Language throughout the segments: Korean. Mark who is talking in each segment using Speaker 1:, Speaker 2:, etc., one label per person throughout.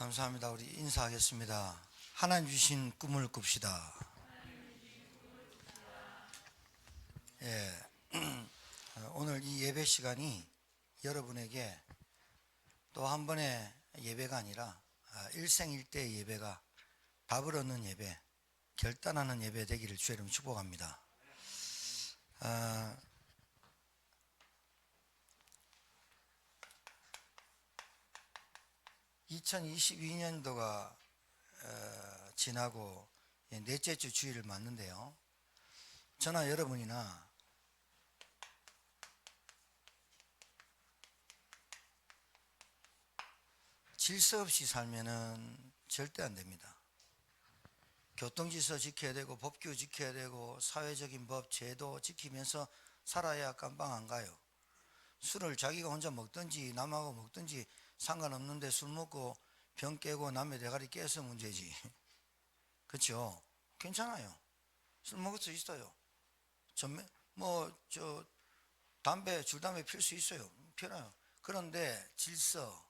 Speaker 1: 감사합니다. 우리 인사하겠습니다. 하나님 주신 꿈을 꿉시다. 예, 오늘 이 예배 시간이 여러분에게 또 한 번의 예배가 아니라 일생일대의 예배가 답을 얻는 예배, 결단하는 예배 되기를 주의 이름으로 축복합니다. 2022년도가 지나고 넷째 주 주일을 맞는데요. 저나 여러분이나 질서 없이 살면은 절대 안 됩니다. 교통질서 지켜야 되고 법규 지켜야 되고 사회적인 법, 제도 지키면서 살아야 깜빵 안 가요. 술을 자기가 혼자 먹든지 남하고 먹든지 상관없는데 술 먹고 병 깨고 남의 대가리 깨서 문제지. 그렇죠? 괜찮아요. 술 먹을 수 있어요. 담배, 줄담배 필 수 있어요. 필요해요. 그런데 질서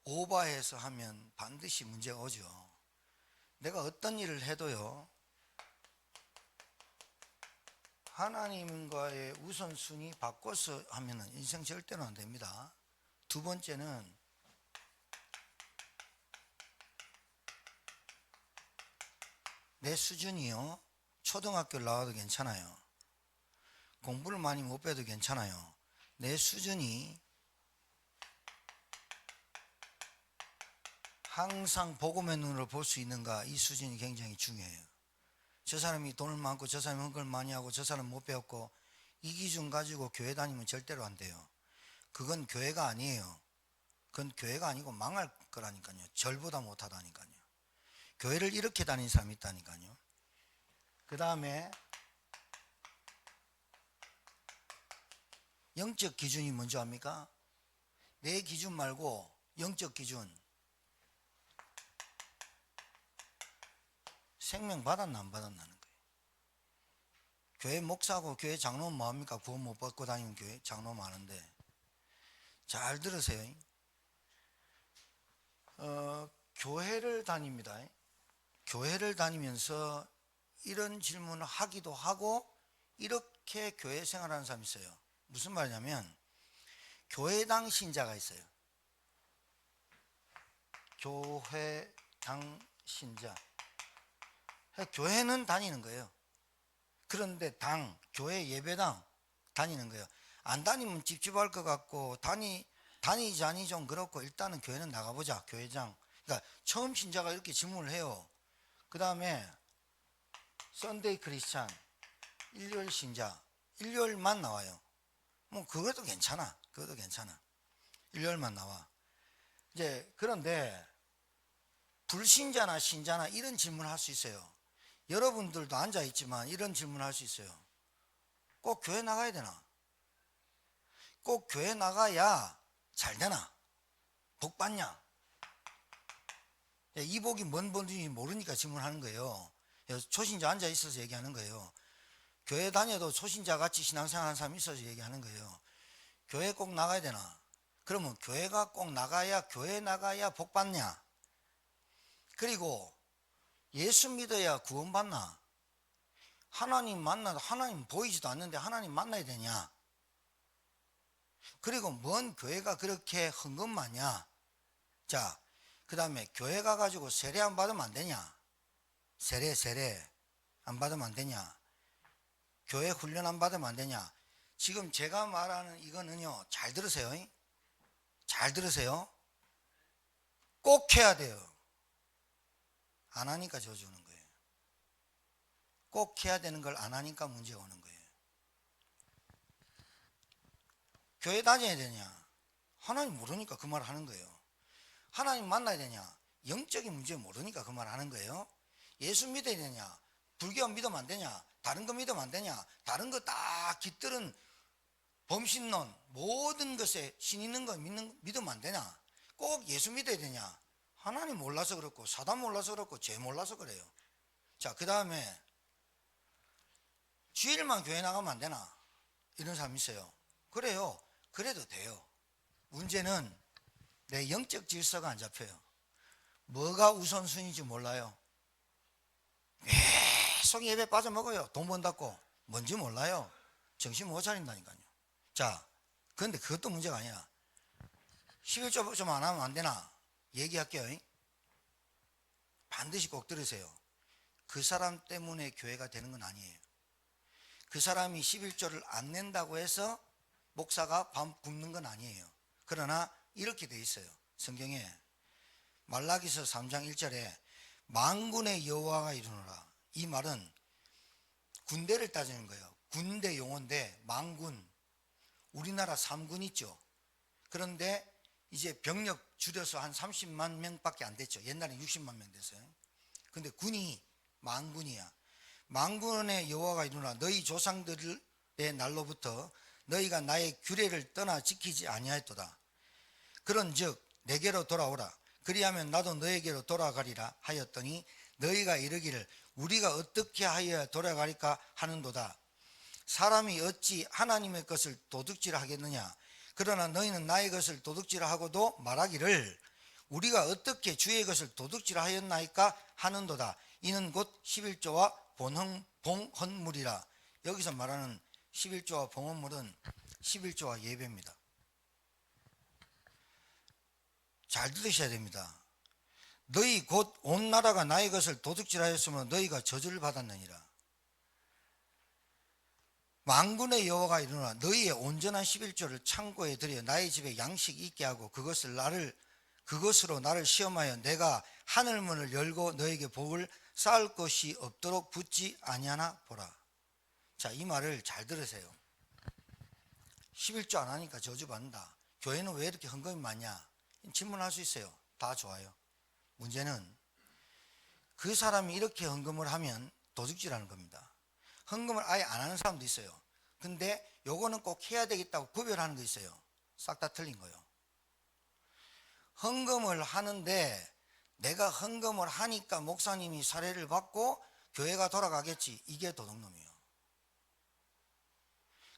Speaker 1: 오버해서 하면 반드시 문제가 오죠. 내가 어떤 일을 해도요, 하나님과의 우선순위 바꿔서 하면 인생 절대로 안 됩니다. 두 번째는 내 수준이요, 초등학교 나와도 괜찮아요. 공부를 많이 못 배워도 괜찮아요. 내 수준이 항상 복음의 눈으로 볼 수 있는가, 이 수준이 굉장히 중요해요. 저 사람이 돈을 많고 저 사람이 헌금을 많이 하고 저 사람은 못 배웠고, 이 기준 가지고 교회 다니면 절대로 안 돼요. 그건 교회가 아니에요. 그건 교회가 아니고 망할 거라니까요. 절보다 못하다니까요. 교회를 이렇게 다니는 사람이 있다니까요. 그 다음에 영적 기준이 뭔지 압니까? 내 기준 말고 영적 기준. 생명 받았나 안 받았나는 거예요. 교회 목사고 교회 장로는 뭐합니까? 구원 못 받고 다니는 교회 장로 많은데. 잘 들으세요. 교회를 다닙니다. 교회를 다니면서 이런 질문을 하기도 하고 이렇게 교회 생활하는 사람이 있어요. 무슨 말이냐면 교회당 신자가 있어요. 교회당 신자. 교회는 다니는 거예요. 그런데 교회 예배당 다니는 거예요. 안 다니면 찝찝할 것 같고 다니자니 좀 그렇고 일단은 교회는 나가보자. 교회장. 그러니까 처음 신자가 이렇게 질문을 해요. 그 다음에 썬데이 크리스찬, 일요일 신자, 일요일만 나와요. 뭐 그것도 괜찮아. 그것도 괜찮아. 일요일만 나와. 이제 그런데 불신자나 신자나 이런 질문을 할 수 있어요. 여러분들도 앉아 있지만 이런 질문을 할 수 있어요. 꼭 교회 나가야 되나? 꼭 교회 나가야 잘 되나? 복 받냐? 이 복이 뭔 복인지 모르니까 질문하는 거예요. 초신자 앉아 있어서 얘기하는 거예요. 교회 다녀도 초신자 같이 신앙생활 하는 사람이 있어서 얘기하는 거예요. 교회 꼭 나가야 되나? 그러면 교회가 꼭 나가야, 교회 나가야 복 받냐? 그리고 예수 믿어야 구원 받나? 하나님 만나도 하나님 보이지도 않는데 하나님 만나야 되냐? 그리고 뭔 교회가 그렇게 헌금 많냐? 자, 그 다음에 교회 가가지고 세례 안 받으면 안 되냐? 세례 안 받으면 안 되냐? 교회 훈련 안 받으면 안 되냐? 지금 제가 말하는 이거는요, 잘 들으세요. 잘 들으세요. 꼭 해야 돼요. 안 하니까 져주는 거예요. 꼭 해야 되는 걸 안 하니까 문제가 오는 거예요. 교회 다녀야 되냐? 하나님 모르니까 그 말 하는 거예요. 하나님 만나야 되냐? 영적인 문제 모르니까 그 말 하는 거예요. 예수 믿어야 되냐? 불교 믿으면 안 되냐? 다른 거 믿으면 안 되냐? 다른 거 다 깃들은 범신론, 모든 것에 신 있는 거 믿으면 안 되냐? 꼭 예수 믿어야 되냐? 하나님 몰라서 그렇고 사단 몰라서 그렇고 죄 몰라서 그래요. 자, 그 다음에 주일만 교회 나가면 안 되나? 이런 사람이 있어요. 그래요. 그래도 돼요. 문제는 내 영적 질서가 안 잡혀요. 뭐가 우선순위인지 몰라요. 계속 예배 빠져먹어요. 돈 번다고. 뭔지 몰라요. 정신 못 차린다니까요. 자, 그런데 그것도 문제가 아니야. 11조 좀 안 하면 안 되나? 얘기할게요. 반드시 꼭 들으세요. 그 사람 때문에 교회가 되는 건 아니에요. 그 사람이 11조를 안 낸다고 해서 목사가 밤 굶는 건 아니에요. 그러나 이렇게 돼 있어요. 성경에 말라기서 3장 1절에 만군의 여호와가 이르노라. 이 말은 군대를 따지는 거예요. 군대 용어인데 만군, 우리나라 3군 있죠. 그런데 이제 병력 줄여서 한 30만 명밖에 안 됐죠. 옛날에 60만 명 됐어요. 근데 군이 만군이야. 만군의 여호와가 이르노라. 너희 조상들의 날로부터 너희가 나의 규례를 떠나 지키지 아니하였도다. 그런즉 내게로 돌아오라. 그리하면 나도 너에게로 돌아가리라 하였더니 너희가 이르기를 우리가 어떻게 하여야 돌아가리까 하는도다. 사람이 어찌 하나님의 것을 도둑질하겠느냐. 그러나 너희는 나의 것을 도둑질하고도 말하기를 우리가 어떻게 주의 것을 도둑질하였나이까 하는도다. 이는 곧 11조와 봉헌물이라. 여기서 말하는 11조와 봉헌물은 11조와 예배입니다. 잘 들으셔야 됩니다. 너희 곧 온 나라가 나의 것을 도둑질하였으면 너희가 저주를 받았느니라. 만군의 여호와가 이르노라. 너희의 온전한 11조를 창고에 들여 나의 집에 양식 있게 하고 그것으로 나를 시험하여 내가 하늘문을 열고 너에게 복을 쌓을 것이 없도록 붙지 아니하나 보라. 자, 이 말을 잘 들으세요. 11조 안 하니까 저주받는다. 교회는 왜 이렇게 헌금이 많냐? 질문할 수 있어요. 다 좋아요. 문제는 그 사람이 이렇게 헌금을 하면 도둑질하는 겁니다. 헌금을 아예 안 하는 사람도 있어요. 근데 요거는 꼭 해야 되겠다고 구별하는 거 있어요. 싹 다 틀린 거예요. 헌금을 하는데 내가 헌금을 하니까 목사님이 사례를 받고 교회가 돌아가겠지. 이게 도둑놈이에요.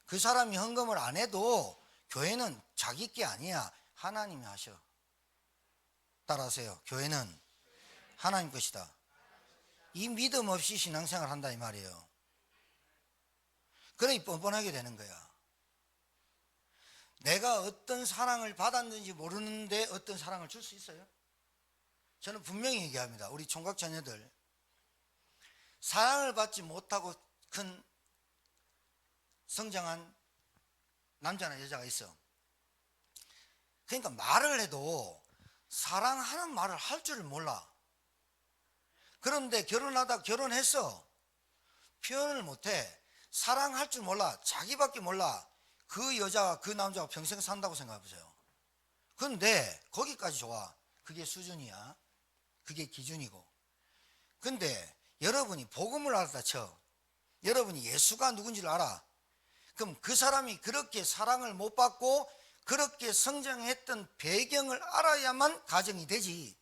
Speaker 1: 그 사람이 헌금을 안 해도 교회는 자기 게 아니야. 하나님이 하셔. 따라하세요. 교회는 하나님 것이다. 이 믿음 없이 신앙생활 한다 이 말이에요. 그러니 뻔뻔하게 되는 거야. 내가 어떤 사랑을 받았는지 모르는데 어떤 사랑을 줄 수 있어요? 저는 분명히 얘기합니다. 우리 총각 자녀들 사랑을 받지 못하고 큰 성장한 남자나 여자가 있어. 그러니까 말을 해도 사랑하는 말을 할 줄을 몰라. 그런데 결혼하다 결혼했어. 표현을 못해. 사랑할 줄 몰라. 자기밖에 몰라. 그 여자가 그 남자가 평생 산다고 생각해보세요. 그런데 거기까지 좋아. 그게 수준이야. 그게 기준이고. 근데 여러분이 복음을 알았다 쳐. 여러분이 예수가 누군지를 알아. 그럼 그 사람이 그렇게 사랑을 못 받고 그렇게 성장했던 배경을 알아야만 가정이 되지.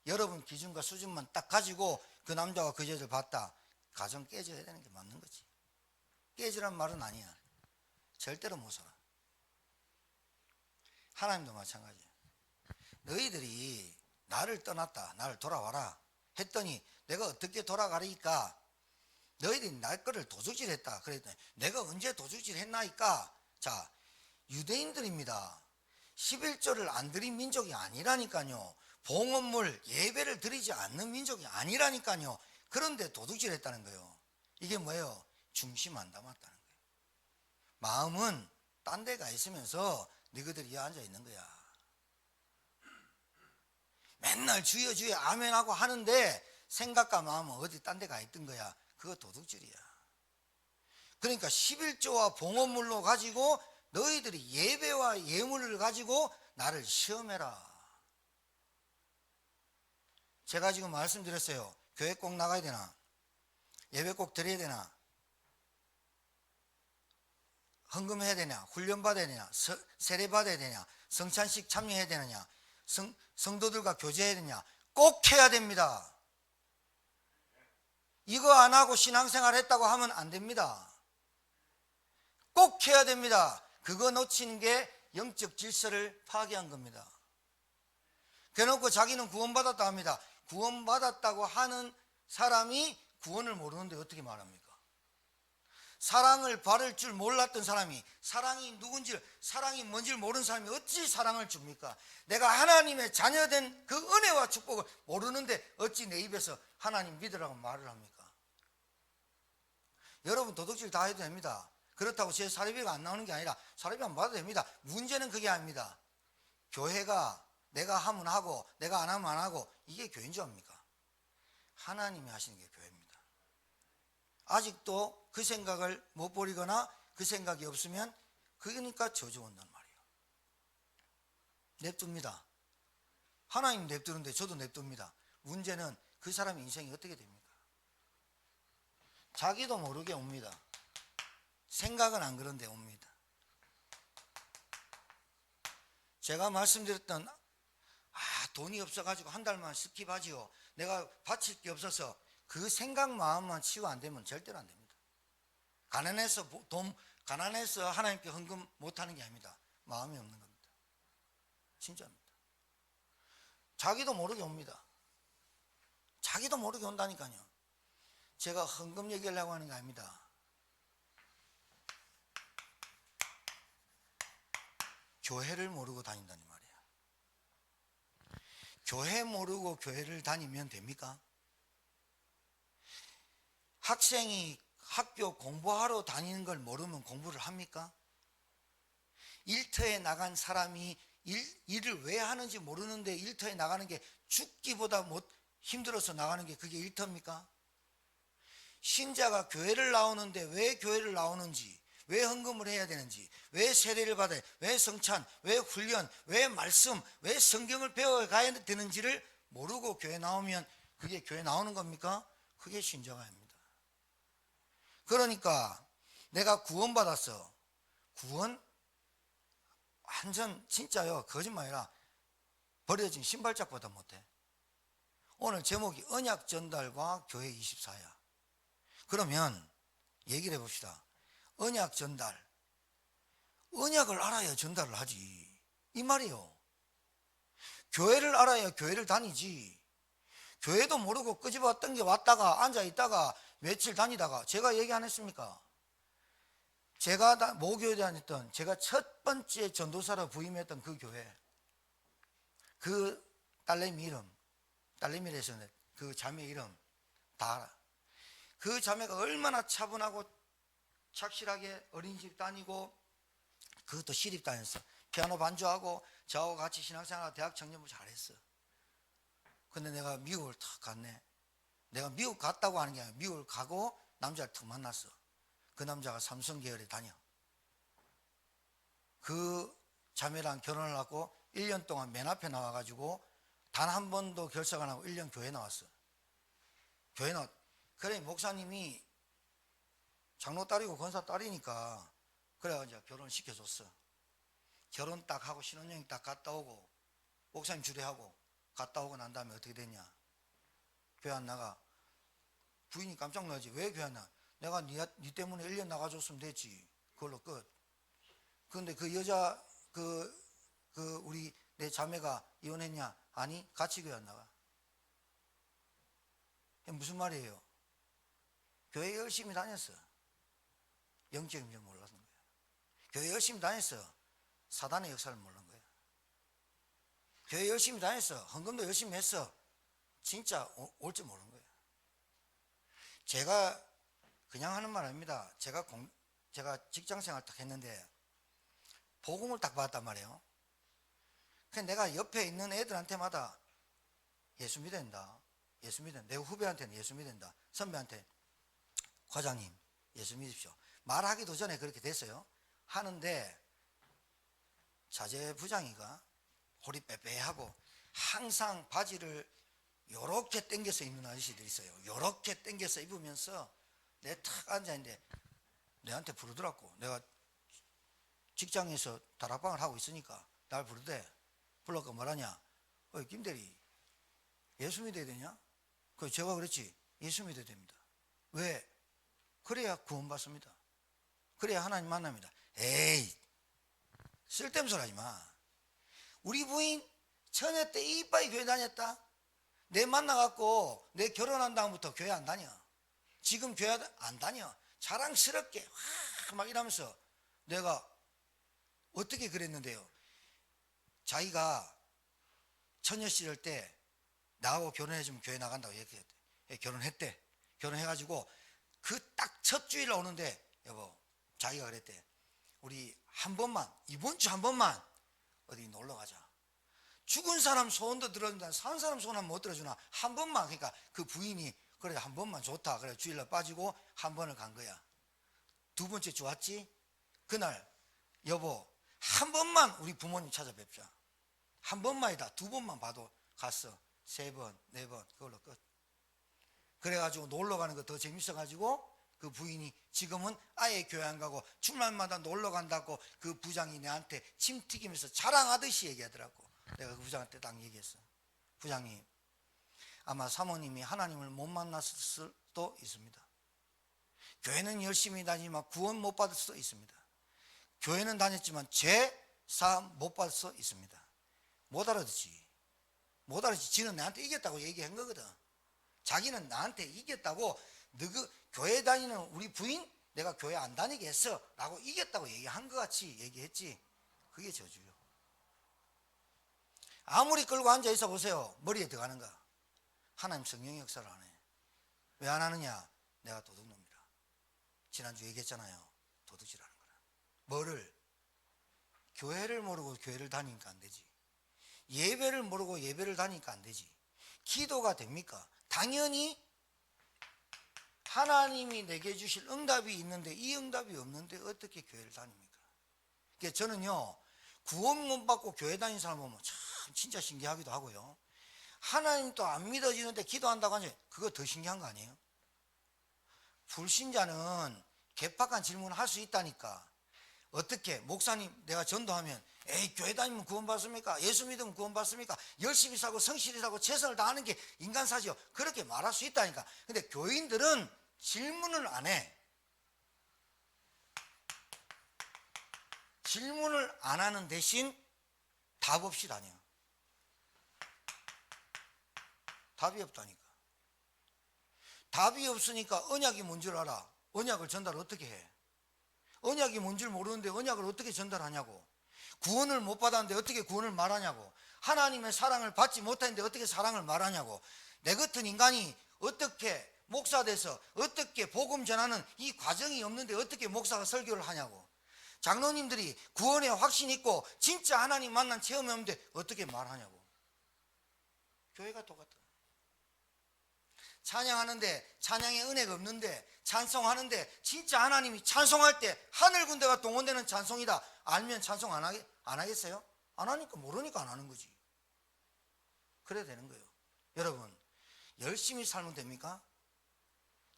Speaker 1: 여러분 기준과 수준만 딱 가지고 그 남자와 그 여자를 봤다. 가정 깨져야 되는 게 맞는 거지. 깨지란 말은 아니야. 절대로 못 살아. 하나님도 마찬가지야. 너희들이 나를 떠났다. 나를 돌아와라 했더니 내가 어떻게 돌아가리까? 너희들이 날 거를 도둑질했다. 그랬더니 내가 언제 도둑질했나이까? 자, 유대인들입니다. 11조를 안 드린 민족이 아니라니까요. 봉헌물 예배를 드리지 않는 민족이 아니라니까요. 그런데 도둑질했다는 거예요. 이게 뭐예요? 중심 안 담았다는 거예요. 마음은 딴 데 가 있으면서 너희들이 앉아 있는 거야. 맨날 주여 주여 아멘하고 하는데 생각과 마음은 어디 딴 데 가 있던 거야. 그거 도둑질이야. 그러니까 11조와 봉헌물로 가지고 너희들이 예배와 예물을 가지고 나를 시험해라. 제가 지금 말씀드렸어요. 교회 꼭 나가야 되나? 예배 꼭 드려야 되나? 헌금해야 되냐? 훈련 받아야 되냐? 세례 받아야 되냐? 성찬식 참여해야 되느냐? 성도들과 교제해야 되냐? 꼭 해야 됩니다. 이거 안 하고 신앙생활 했다고 하면 안 됩니다. 꼭 해야 됩니다. 그거 놓치는 게 영적 질서를 파괴한 겁니다. 그래놓고 자기는 구원받았다 합니다. 구원받았다고 하는 사람이 구원을 모르는데 어떻게 말합니까? 사랑을 받을 줄 몰랐던 사람이, 사랑이 누군지, 사랑이 뭔지를 모르는 사람이 어찌 사랑을 줍니까? 내가 하나님의 자녀된 그 은혜와 축복을 모르는데 어찌 내 입에서 하나님 믿으라고 말을 합니까? 여러분 도둑질 다 해도 됩니다. 그렇다고 제 사례비가 안 나오는 게 아니라 사례비 안 받아도 됩니다. 문제는 그게 아닙니다. 교회가 내가 하면 하고 내가 안 하면 안 하고, 이게 교회인 줄 압니까? 하나님이 하시는 게 교회입니다. 아직도 그 생각을 못 버리거나 그 생각이 없으면 그러니까 저주 온단 말이에요. 냅둡니다. 하나님 냅두는데 저도 냅둡니다. 문제는 그 사람의 인생이 어떻게 됩니까? 자기도 모르게 옵니다. 생각은 안 그런데 옵니다. 제가 말씀드렸던 돈이 없어가지고 한 달만 스킵하지요, 내가 바칠 게 없어서, 그 생각 마음만 치유 안 되면 절대로 안 됩니다. 가난해서 하나님께 헌금 못하는 게 아닙니다. 마음이 없는 겁니다. 진짜입니다. 자기도 모르게 옵니다. 자기도 모르게 온다니까요. 제가 헌금 얘기하려고 하는 게 아닙니다. 교회를 모르고 다닌다는 말이에요. 교회 모르고 교회를 다니면 됩니까? 학생이 학교 공부하러 다니는 걸 모르면 공부를 합니까? 일터에 나간 사람이 일을 왜 하는지 모르는데 일터에 나가는 게 죽기보다 힘들어서 나가는 게 그게 일터입니까? 신자가 교회를 나오는데 왜 교회를 나오는지, 왜 헌금을 해야 되는지, 왜 세례를 받아야, 왜 성찬, 왜 훈련, 왜 말씀, 왜 성경을 배워가야 되는지를 모르고 교회 나오면 그게 교회 나오는 겁니까? 그게 신자가 아닙니다. 그러니까 내가 구원받았어. 구원 완전 진짜요, 거짓말이라 버려진 신발짝보다 못해. 오늘 제목이 언약 전달과 교회 24야. 그러면 얘기를 해봅시다. 언약 전달, 언약을 알아야 전달을 하지, 이 말이요. 교회를 알아야 교회를 다니지. 교회도 모르고 끄집어 당겨 왔다가 앉아있다가 며칠 다니다가, 제가 얘기 안 했습니까? 제가 모교에 다녔던, 제가 첫 번째 전도사로 부임했던 그 교회, 그 딸내미 이름, 딸내미라서 그 자매 이름 다 알아. 그 자매가 얼마나 차분하고 착실하게 어린이집 다니고, 그것도 시립 다녔어. 피아노 반주하고 저하고 같이 신앙생활 대학 청년부 잘했어. 근데 내가 미국을 탁 갔네. 내가 미국 갔다고 하는 게 아니라 미국을 가고 남자를 탁 만났어. 그 남자가 삼성 계열에 다녀. 그 자매랑 결혼을 하고 1년 동안 맨 앞에 나와가지고 단 한 번도 결석 안 하고 1년 교회 나왔어. 교회 나왔. 그래, 목사님이 장로 딸이고 권사 딸이니까 그래가지고 결혼시켜줬어. 결혼 딱 하고 신혼여행 딱 갔다 오고 목사님 주례하고 갔다 오고 난 다음에 어떻게 됐냐? 교회 안 나가. 부인이 깜짝 놀라지. 왜 교회 안 나가? 내가 니 때문에 1년 나가줬으면 됐지. 그걸로 끝. 그런데 그 여자 우리 내 자매가 이혼했냐? 아니, 같이 교회 안 나가. 무슨 말이에요? 교회 열심히 다녔어. 영적인 줄 몰랐는 거야. 교회 열심히 다녔어. 사단의 역사를 모르는 거야. 교회 열심히 다녔어. 헌금도 열심히 했어. 진짜 올 줄 모르는 거야. 제가 그냥 하는 말 아닙니다. 제가 직장생활 딱 했는데 복음을 딱 받았단 말이에요. 그래서 내가 옆에 있는 애들한테마다 예수 믿는다, 예수 믿는다. 내 후배한테는 예수 믿는다. 선배한테 과장님 예수 믿으십시오. 말하기도 전에 그렇게 됐어요. 하는데 자재 부장이가 허리 빼빼하고 항상 바지를 요렇게 당겨서 입는 아저씨들이 있어요. 요렇게 당겨서 입으면서 내 탁 앉아있는데 내한테 부르더라고. 내가 직장에서 다락방을 하고 있으니까 날 부르대. 불러서 뭐라냐? 김대리 예수 믿어야 되냐? 그래서 제가 그랬지. 예수 믿어야 됩니다. 왜? 그래야 구원받습니다. 그래야 하나님 만납니다. 에이, 쓸데없는 소리 하지 마. 우리 부인 처녀 때 이빠이 교회 다녔다. 내 만나갖고 내 결혼한 다음부터 교회 안 다녀. 지금 교회 안 다녀. 자랑스럽게 막 이러면서 내가 어떻게 그랬는데요. 자기가 처녀 시절 때 나하고 결혼해주면 교회 나간다고 얘기했대. 결혼했대. 결혼해가지고 그 딱 첫 주일 오는데 여보, 자기가 그랬대. 우리 한 번만, 이번 주 한 번만 어디 놀러 가자. 죽은 사람 소원도 들어준다. 산 사람 소원 못 들어주나. 한 번만. 그러니까 그 부인이 그래 한 번만 좋다. 그래 주일날 빠지고 한 번을 간 거야. 두 번째 주 왔지. 그날 여보 한 번만 우리 부모님 찾아뵙자. 한 번만이다. 두 번만 봐도 갔어. 세 번, 네 번 그걸로 끝. 그래가지고 놀러 가는 거 더 재밌어가지고 그 부인이 지금은 아예 교회 안 가고 주말마다 놀러 간다고 그 부장이 내한테 침 튀기면서 자랑하듯이 얘기하더라고. 내가 그 부장한테 딱 얘기했어. 부장님, 아마 사모님이 하나님을 못 만났을 수도 있습니다. 교회는 열심히 다니지만 구원 못 받을 수도 있습니다. 교회는 다녔지만 죄 사함 못 받을 수 있습니다. 못 알아듣지. 못 알아듣지. 지는 나한테 이겼다고 얘기한 거거든. 자기는 나한테 이겼다고, 너그 교회 다니는 우리 부인 내가 교회 안 다니게 했어 라고 이겼다고 얘기한 것 같이 얘기했지. 그게 저주요. 아무리 끌고 앉아 있어 보세요. 머리에 들어가는가. 하나님 성령의 역사를 안 해. 왜 안 하느냐. 내가 도둑놈이라. 지난주 얘기했잖아요. 도둑질하는 거라. 뭐를? 교회를 모르고 교회를 다니니까 안 되지. 예배를 모르고 예배를 다니니까 안 되지. 기도가 됩니까? 당연히 하나님이 내게 주실 응답이 있는데 이 응답이 없는데 어떻게 교회를 다닙니까? 그러니까 저는요, 구원 못 받고 교회 다니는 사람 보면 참 진짜 신기하기도 하고요. 하나님 또 안 믿어지는데 기도한다고 하니 그거 더 신기한 거 아니에요? 불신자는 개팍한 질문을 할 수 있다니까. 어떻게? 목사님 내가 전도하면 에이 교회 다니면 구원 받습니까? 예수 믿으면 구원 받습니까? 열심히 살고 성실히 살고 최선을 다하는 게 인간사죠. 그렇게 말할 수 있다니까. 근데 교인들은 질문을 안 해. 질문을 안 하는 대신 답 없이 다녀. 답이 없다니까. 답이 없으니까 언약이 뭔 줄 알아? 언약을 전달 어떻게 해? 언약이 뭔 줄 모르는데 언약을 어떻게 전달하냐고. 구원을 못 받았는데 어떻게 구원을 말하냐고. 하나님의 사랑을 받지 못했는데 어떻게 사랑을 말하냐고. 내 같은 인간이 어떻게 목사 돼서 어떻게 복음 전하는 이 과정이 없는데 어떻게 목사가 설교를 하냐고. 장로님들이 구원에 확신 있고 진짜 하나님 만난 체험이 없는데 어떻게 말하냐고. 교회가 똑같아. 찬양하는데 찬양의 은혜가 없는데, 찬송하는데 진짜 하나님이 찬송할 때 하늘 군대가 동원되는 찬송이다 알면 찬송 안 하겠어요? 안 하니까, 모르니까 안 하는 거지. 그래야 되는 거예요. 여러분, 열심히 살면 됩니까?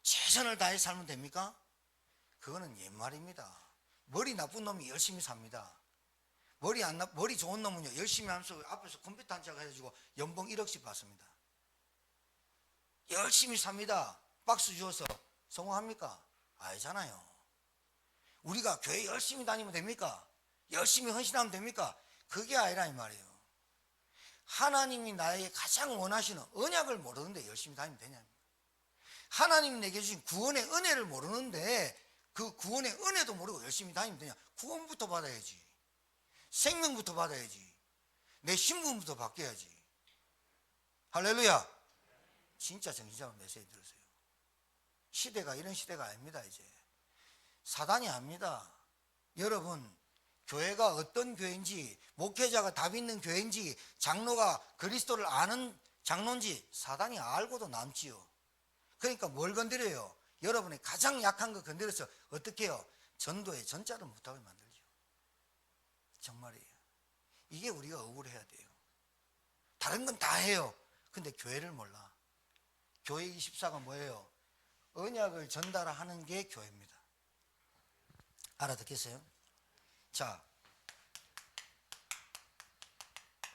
Speaker 1: 최선을 다해 살면 됩니까? 그거는 옛말입니다. 머리 나쁜 놈이 열심히 삽니다. 머리 좋은 놈은요, 열심히 하면서 앞에서 컴퓨터 한짝 해가지고 연봉 1억씩 받습니다. 열심히 삽니다. 박수 주어서 성공합니까? 아니잖아요. 우리가 교회 열심히 다니면 됩니까? 열심히 헌신하면 됩니까? 그게 아니라 이 말이에요. 하나님이 나에게 가장 원하시는 언약을 모르는데 열심히 다니면 되냐. 하나님이 내게 주신 구원의 은혜를 모르는데 그 구원의 은혜도 모르고 열심히 다니면 되냐. 구원부터 받아야지. 생명부터 받아야지. 내 신분부터 바뀌어야지. 할렐루야. 진짜 정신적으로 메시지 들으세요. 시대가 이런 시대가 아닙니다. 이제 사단이 압니다. 여러분, 교회가 어떤 교회인지, 목회자가 답 있는 교회인지, 장로가 그리스도를 아는 장로인지 사단이 알고도 남지요. 그러니까 뭘 건드려요? 여러분의 가장 약한 거 건드려서 어떻게 해요? 전도에 전자를 못하게 만들죠. 정말이에요. 이게 우리가 억울해야 돼요. 다른 건 다 해요. 근데 교회를 몰라. 교회 24가 뭐예요? 언약을 전달하는 게 교회입니다. 알아듣겠어요? 자,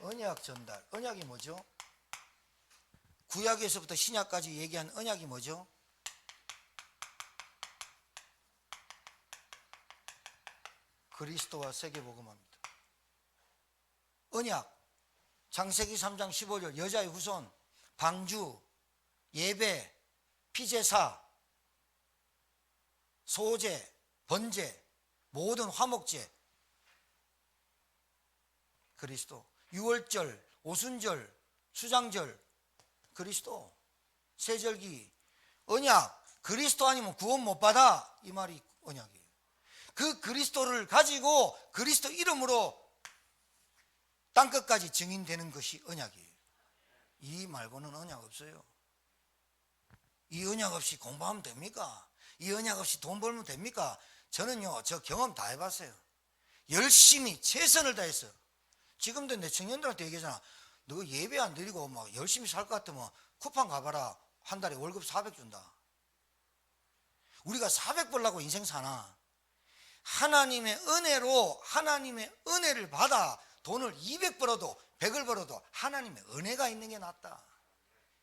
Speaker 1: 언약 전달. 언약이 뭐죠? 구약에서부터 신약까지 얘기한 언약이 뭐죠? 그리스도와 세계복음화입니다. 언약. 창세기 3장 15절 여자의 후손, 방주, 예배, 피제사, 소제, 번제, 모든 화목제, 그리스도. 유월절, 오순절, 수장절, 그리스도. 세절기, 언약, 그리스도 아니면 구원 못 받아, 이 말이 언약이에요. 그 그리스도를 가지고 그리스도 이름으로 땅끝까지 증인되는 것이 언약이에요. 이 말고는 언약 없어요. 이 언약 없이 공부하면 됩니까? 이 언약 없이 돈 벌면 됩니까? 저는요, 저 경험 다 해봤어요. 열심히 최선을 다했어요. 지금도 내 청년들한테 얘기하잖아. 너 예배 안 드리고 막 열심히 살 것 같으면 쿠팡 가봐라. 한 달에 월급 400 준다. 우리가 400 벌라고 인생 사나? 하나님의 은혜로 하나님의 은혜를 받아 돈을 200 벌어도 100을 벌어도 하나님의 은혜가 있는 게 낫다.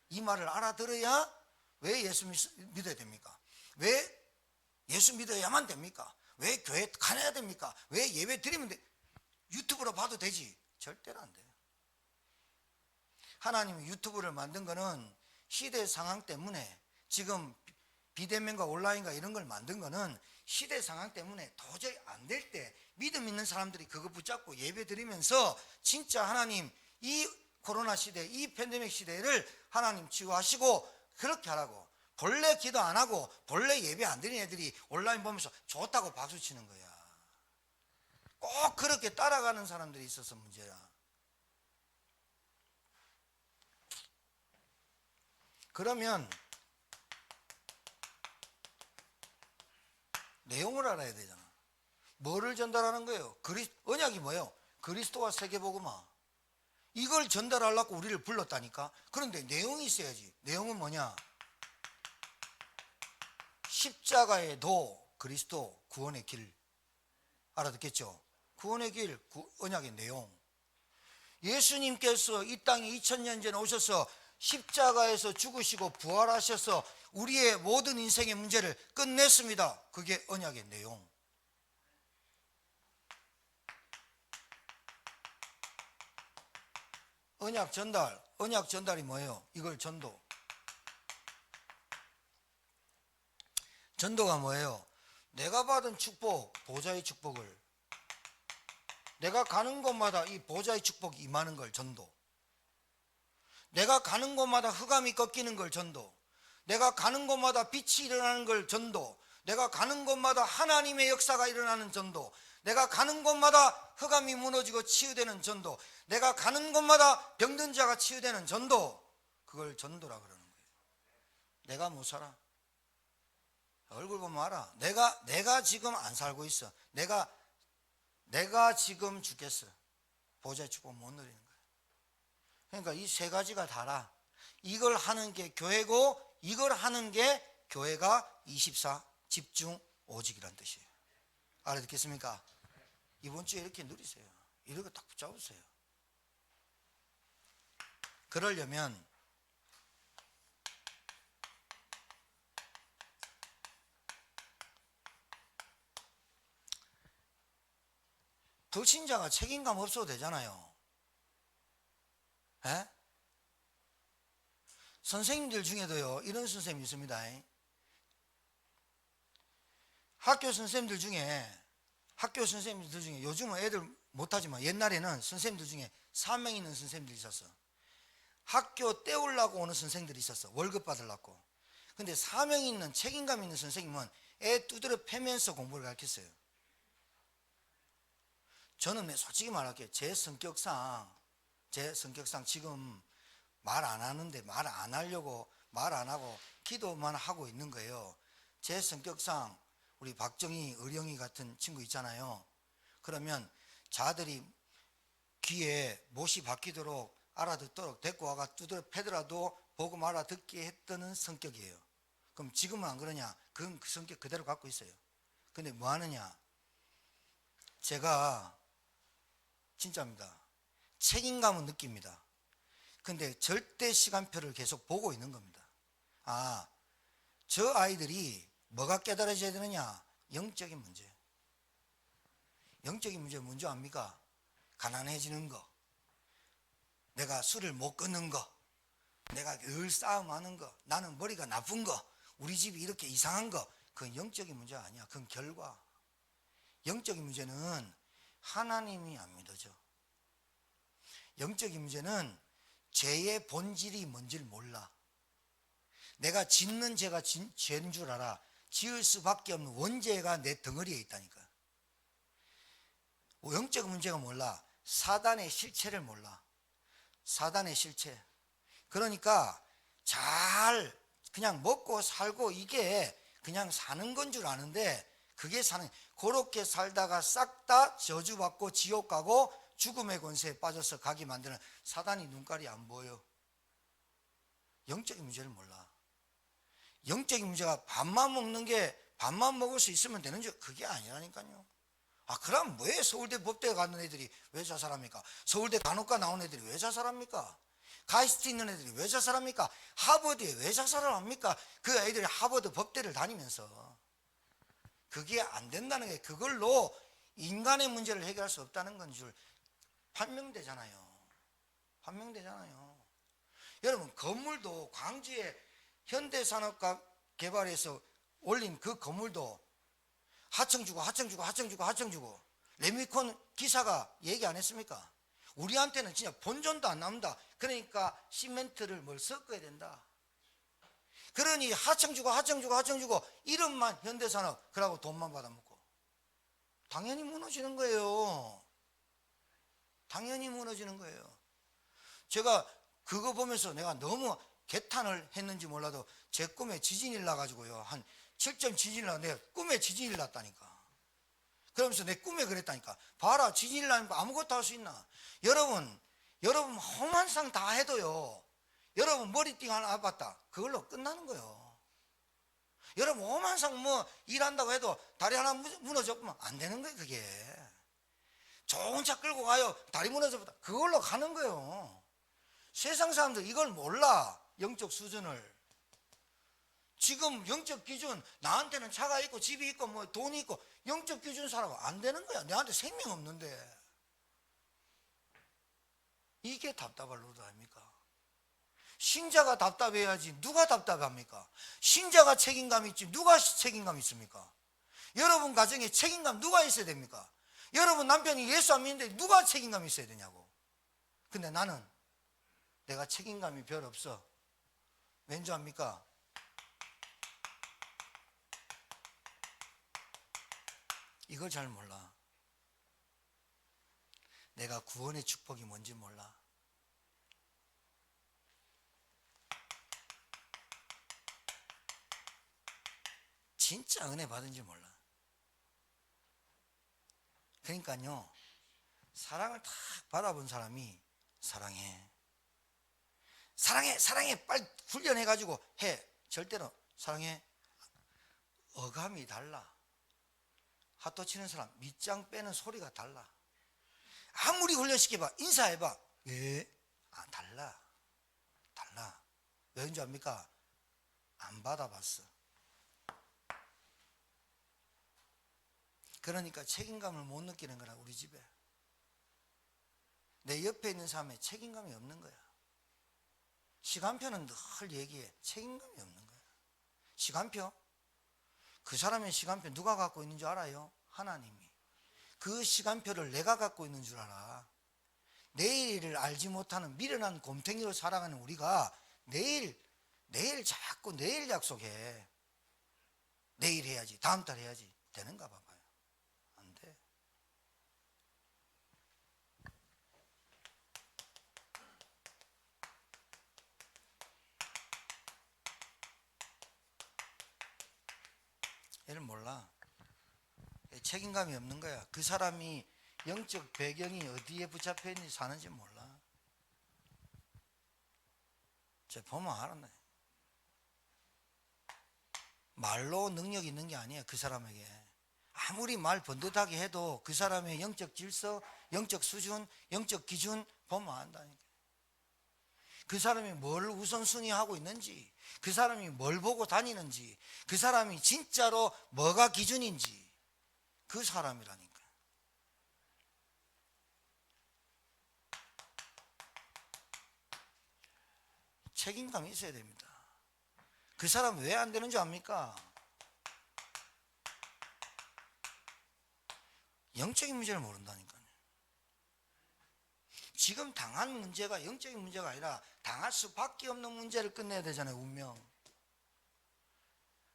Speaker 1: 이 말을 알아들어야 왜 예수 믿어야 됩니까? 왜 예수 믿어야만 됩니까? 왜 교회 가야 됩니까? 왜 예배 드리면 돼? 유튜브로 봐도 되지. 절대로 안 돼요. 하나님이 유튜브를 만든 거는 시대 상황 때문에, 지금 비대면과 온라인과 이런 걸 만든 거는 시대 상황 때문에 도저히 안 될 때 믿음 있는 사람들이 그거 붙잡고 예배 드리면서 진짜 하나님 이 코로나 시대, 이 팬데믹 시대를 하나님 치유하시고 그렇게 하라고. 본래 기도 안 하고 본래 예배 안 드리는 애들이 온라인 보면서 좋다고 박수 치는 거야. 꼭 그렇게 따라가는 사람들이 있어서 문제야. 그러면 내용을 알아야 되잖아. 뭐를 전달하는 거예요? 언약이 뭐예요? 그리스도와 세계복음화. 이걸 전달하려고 우리를 불렀다니까. 그런데 내용이 있어야지. 내용은 뭐냐? 십자가의 도, 그리스도, 구원의 길. 알아듣겠죠? 구원의 길, 언약의 내용. 예수님께서 이 땅에 2000년 전에 오셔서 십자가에서 죽으시고 부활하셔서 우리의 모든 인생의 문제를 끝냈습니다. 그게 언약의 내용. 언약 전달. 언약 전달이 뭐예요? 이걸 전도. 전도가 뭐예요? 내가 받은 축복, 보좌의 축복을, 내가 가는 곳마다 이 보좌의 축복이 임하는 걸 전도. 내가 가는 곳마다 흑암이 꺾이는 걸 전도. 내가 가는 곳마다 빛이 일어나는 걸 전도. 내가 가는 곳마다 하나님의 역사가 일어나는 전도. 내가 가는 곳마다 흑암이 무너지고 치유되는 전도. 내가 가는 곳마다 병든 자가 치유되는 전도. 그걸 전도라 그러는 거예요. 내가 못 살아. 얼굴 보면 알아. 내가 지금 안 살고 있어. 내가 지금 죽겠어. 보좌의 축복 못 누리는 거예요. 그러니까 이 세 가지가 다라. 이걸 하는 게 교회고, 이걸 하는 게 교회가 24 집중 오직이란 뜻이에요. 알아듣겠습니까? 이번 주에 이렇게 누리세요. 이렇게 딱 붙잡으세요. 그러려면 불신자가 책임감 없어도 되잖아요. 에? 선생님들 중에도요, 이런 선생님이 있습니다. 학교 선생님들 중에 요즘은 애들 못하지만 옛날에는 선생님들 중에 사명 있는 선생님들이 있었어. 학교 때우려고 오는 선생님들이 있었어. 월급 받으려고. 근데 사명 있는 책임감 있는 선생님은 애 두드려 패면서 공부를 가르쳤어요. 저는 솔직히 말할게요. 제 성격상 지금 말 안 하는데 말 안 하려고 말 안 하고 기도만 하고 있는 거예요. 제 성격상 우리 박정희, 의령이 같은 친구 있잖아요. 그러면 자들이 귀에 못이 박히도록 알아듣도록 데리고 와가 두드려 패더라도 복음 알아듣게 했던 성격이에요. 그럼 지금은 안 그러냐? 그건 그 성격 그대로 갖고 있어요. 근데 뭐 하느냐? 제가 진짜입니다. 책임감은 느낍니다. 근데 절대 시간표를 계속 보고 있는 겁니다. 아, 저 아이들이 뭐가 깨달아져야 되느냐? 영적인 문제. 영적인 문제 뭔지 압니까? 가난해지는 거. 내가 술을 못 끊는 거, 내가 늘 싸움하는 거, 나는 머리가 나쁜 거, 우리 집이 이렇게 이상한 거, 그건 영적인 문제가 아니야. 그건 결과. 영적인 문제는 하나님이 안 믿어져. 영적인 문제는 죄의 본질이 뭔지를 몰라. 내가 짓는 죄가 죄인 줄 알아. 지을 수밖에 없는 원죄가 내 덩어리에 있다니까. 영적인 문제가 몰라. 사단의 실체를 몰라. 사단의 실체. 그러니까 잘 그냥 먹고 살고 이게 그냥 사는 건 줄 아는데, 그게 사는, 그렇게 살다가 싹 다 저주받고 지옥 가고 죽음의 권세에 빠져서 가게 만드는 사단이 눈깔이 안 보여. 영적인 문제를 몰라. 영적인 문제가 밥만 먹는 게, 밥만 먹을 수 있으면 되는 줄, 그게 아니라니까요. 아, 그럼 왜 서울대 법대 가는 애들이 왜 자살합니까? 서울대 간호과 나온 애들이 왜 자살합니까? 가이스트 있는 애들이 왜 자살합니까? 하버드에 왜 자살을 합니까? 그 애들이 하버드 법대를 다니면서. 그게 안 된다는 게, 그걸로 인간의 문제를 해결할 수 없다는 건 줄 판명되잖아요. 판명되잖아요. 여러분, 건물도 광주에 현대산업과 개발해서 올린 그 건물도 하청 주고 레미콘 기사가 얘기 안 했습니까? 우리한테는 진짜 본전도 안 나온다. 그러니까 시멘트를 뭘 섞어야 된다. 그러니 하청 주고 이름만 현대산업, 그러고 돈만 받아먹고 당연히 무너지는 거예요. 당연히 무너지는 거예요. 제가 그거 보면서 내가 너무 개탄을 했는지 몰라도 제 꿈에 지진이 나가지고요, 한 7점 지진이 나, 내 꿈에 지진이 났다니까. 그러면서 내 꿈에 그랬다니까. 봐라, 지진이 나니까 아무것도 할 수 있나. 여러분 험한 상 다 해도요, 여러분 머리띠 하나 아팠다, 그걸로 끝나는 거예요. 여러분 험한 상 뭐 일한다고 해도 다리 하나 무너졌으면 안 되는 거예요. 그게 좋은 차 끌고 가요, 다리 무너졌다, 그걸로 가는 거예요. 세상 사람들 이걸 몰라. 영적 수준을. 지금 영적 기준, 나한테는 차가 있고 집이 있고 뭐 돈이 있고, 영적 기준 살아가 안 되는 거야. 내한테 생명 없는데. 이게 답답할 노릇 아닙니까? 신자가 답답해야지 누가 답답합니까? 신자가 책임감 있지 누가 책임감 있습니까? 여러분 가정에 책임감 누가 있어야 됩니까? 여러분 남편이 예수 안 믿는데 누가 책임감이 있어야 되냐고. 근데 나는 내가 책임감이 별 없어. 왠지 압니까? 이걸 잘 몰라. 내가 구원의 축복이 뭔지 몰라. 진짜 은혜 받은지 몰라. 그러니까요, 사랑을 탁 받아본 사람이 사랑해 빨리 훈련해가지고 해. 절대로 사랑해, 어감이 달라. 핫도 치는 사람 밑장 빼는 소리가 달라. 아무리 훈련시켜봐, 인사해봐, 예? 아, 달라. 왜인지 압니까? 안 받아봤어. 그러니까 책임감을 못 느끼는 거라. 우리 집에 내 옆에 있는 사람의 책임감이 없는 거야. 시간표는 늘 얘기해. 책임감이 없는 거야. 시간표, 그 사람의 시간표 누가 갖고 있는 줄 알아요? 하나님이. 그 시간표를 내가 갖고 있는 줄 알아. 내일을 알지 못하는 미련한 곰탱이로 살아가는 우리가 내일 자꾸 내일 약속해. 내일 해야지, 다음 달 해야지. 되는가 봐봐요. 안 돼. 얘를 몰라. 책임감이 없는 거야. 그 사람이 영적 배경이 어디에 붙잡혀 있는지 사는지 몰라. 저 보면 알았네. 말로 능력이 있는 게 아니에요. 그 사람에게 아무리 말 번듯하게 해도 그 사람의 영적 질서, 영적 수준, 영적 기준 보면 안다니까. 그 사람이 뭘 우선순위 하고 있는지, 그 사람이 뭘 보고 다니는지, 그 사람이 진짜로 뭐가 기준인지, 그 사람이라니까. 책임감이 있어야 됩니다. 그 사람 왜 안 되는 줄 압니까? 영적인 문제를 모른다니까요. 지금 당한 문제가 영적인 문제가 아니라 당할 수밖에 없는 문제를 끝내야 되잖아요. 운명.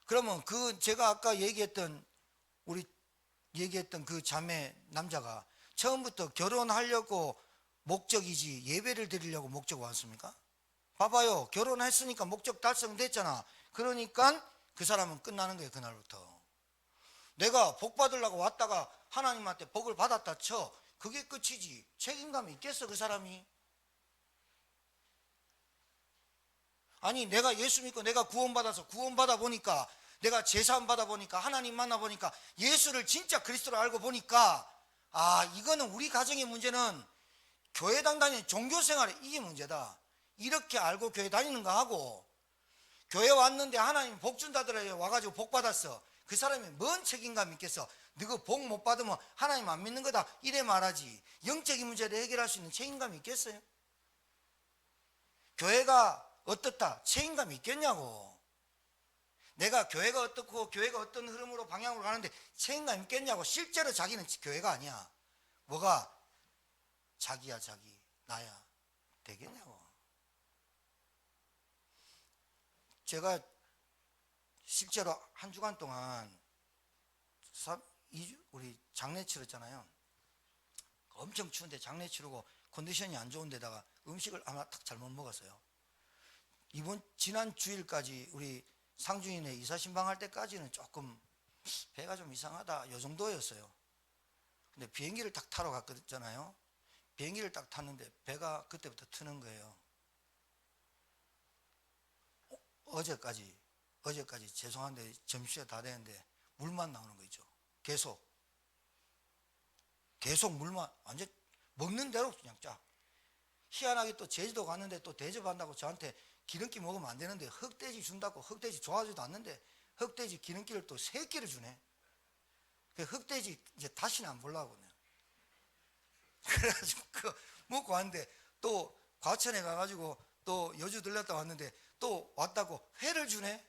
Speaker 1: 그러면 그 제가 아까 얘기했던 그 자매 남자가 처음부터 결혼하려고 목적이지 예배를 드리려고 목적 왔습니까? 봐봐요. 결혼했으니까 목적 달성됐잖아. 그러니까 그 사람은 끝나는 거예요. 그날부터. 내가 복 받으려고 왔다가 하나님한테 복을 받았다 쳐. 그게 끝이지. 책임감이 있겠어 그 사람이? 아니 내가 예수 믿고 내가 구원받아서 구원받아 보니까, 내가 제사함 받아 보니까, 하나님 만나 보니까, 예수를 진짜 그리스도로 알고 보니까, 아 이거는 우리 가정의 문제는 교회당 다니는 종교생활에 이게 문제다. 이렇게 알고 교회 다니는 거 하고, 교회 왔는데 하나님 복 준다더라 와가지고 복 받았어. 그 사람이 뭔 책임감 있겠어? 너가 복 못 받으면 하나님 안 믿는 거다 이래 말하지. 영적인 문제를 해결할 수 있는 책임감이 있겠어요? 교회가 어떻다 책임감이 있겠냐고. 내가 교회가 어떻고 교회가 어떤 흐름으로 방향으로 가는데 책임감 있겠냐고. 실제로 자기는 교회가 아니야. 뭐가 자기야 자기 나야 되겠냐고. 제가 실제로 한 주간 동안 우리 장례 치렀잖아요. 엄청 추운데 장례 치르고 컨디션이 안 좋은데다가 음식을 아마 딱 잘못 먹었어요. 지난 주일까지 우리 상준이네 이사신방 할 때까지는 조금 배가 좀 이상하다 요 정도였어요. 근데 비행기를 딱 타러 갔잖아요. 비행기를 딱 탔는데 배가 그때부터 트는 거예요. 어제까지 죄송한데 점심시간 다 되는데 물만 나오는 거 있죠. 계속 물만, 완전 먹는 대로 그냥 짜. 희한하게 또 제주도 갔는데 또 대접한다고 저한테 기름기 먹으면 안 되는데 흑돼지 준다고, 흑돼지 좋아하지도 않는데 흑돼지 기름기를 또 3끼를 주네. 그 흑돼지 이제 다시는 안 보려고. 그래가지고 그 먹고 왔는데 또 과천에 가가지고 또 여주 들렸다 왔는데 또 왔다고 회를 주네.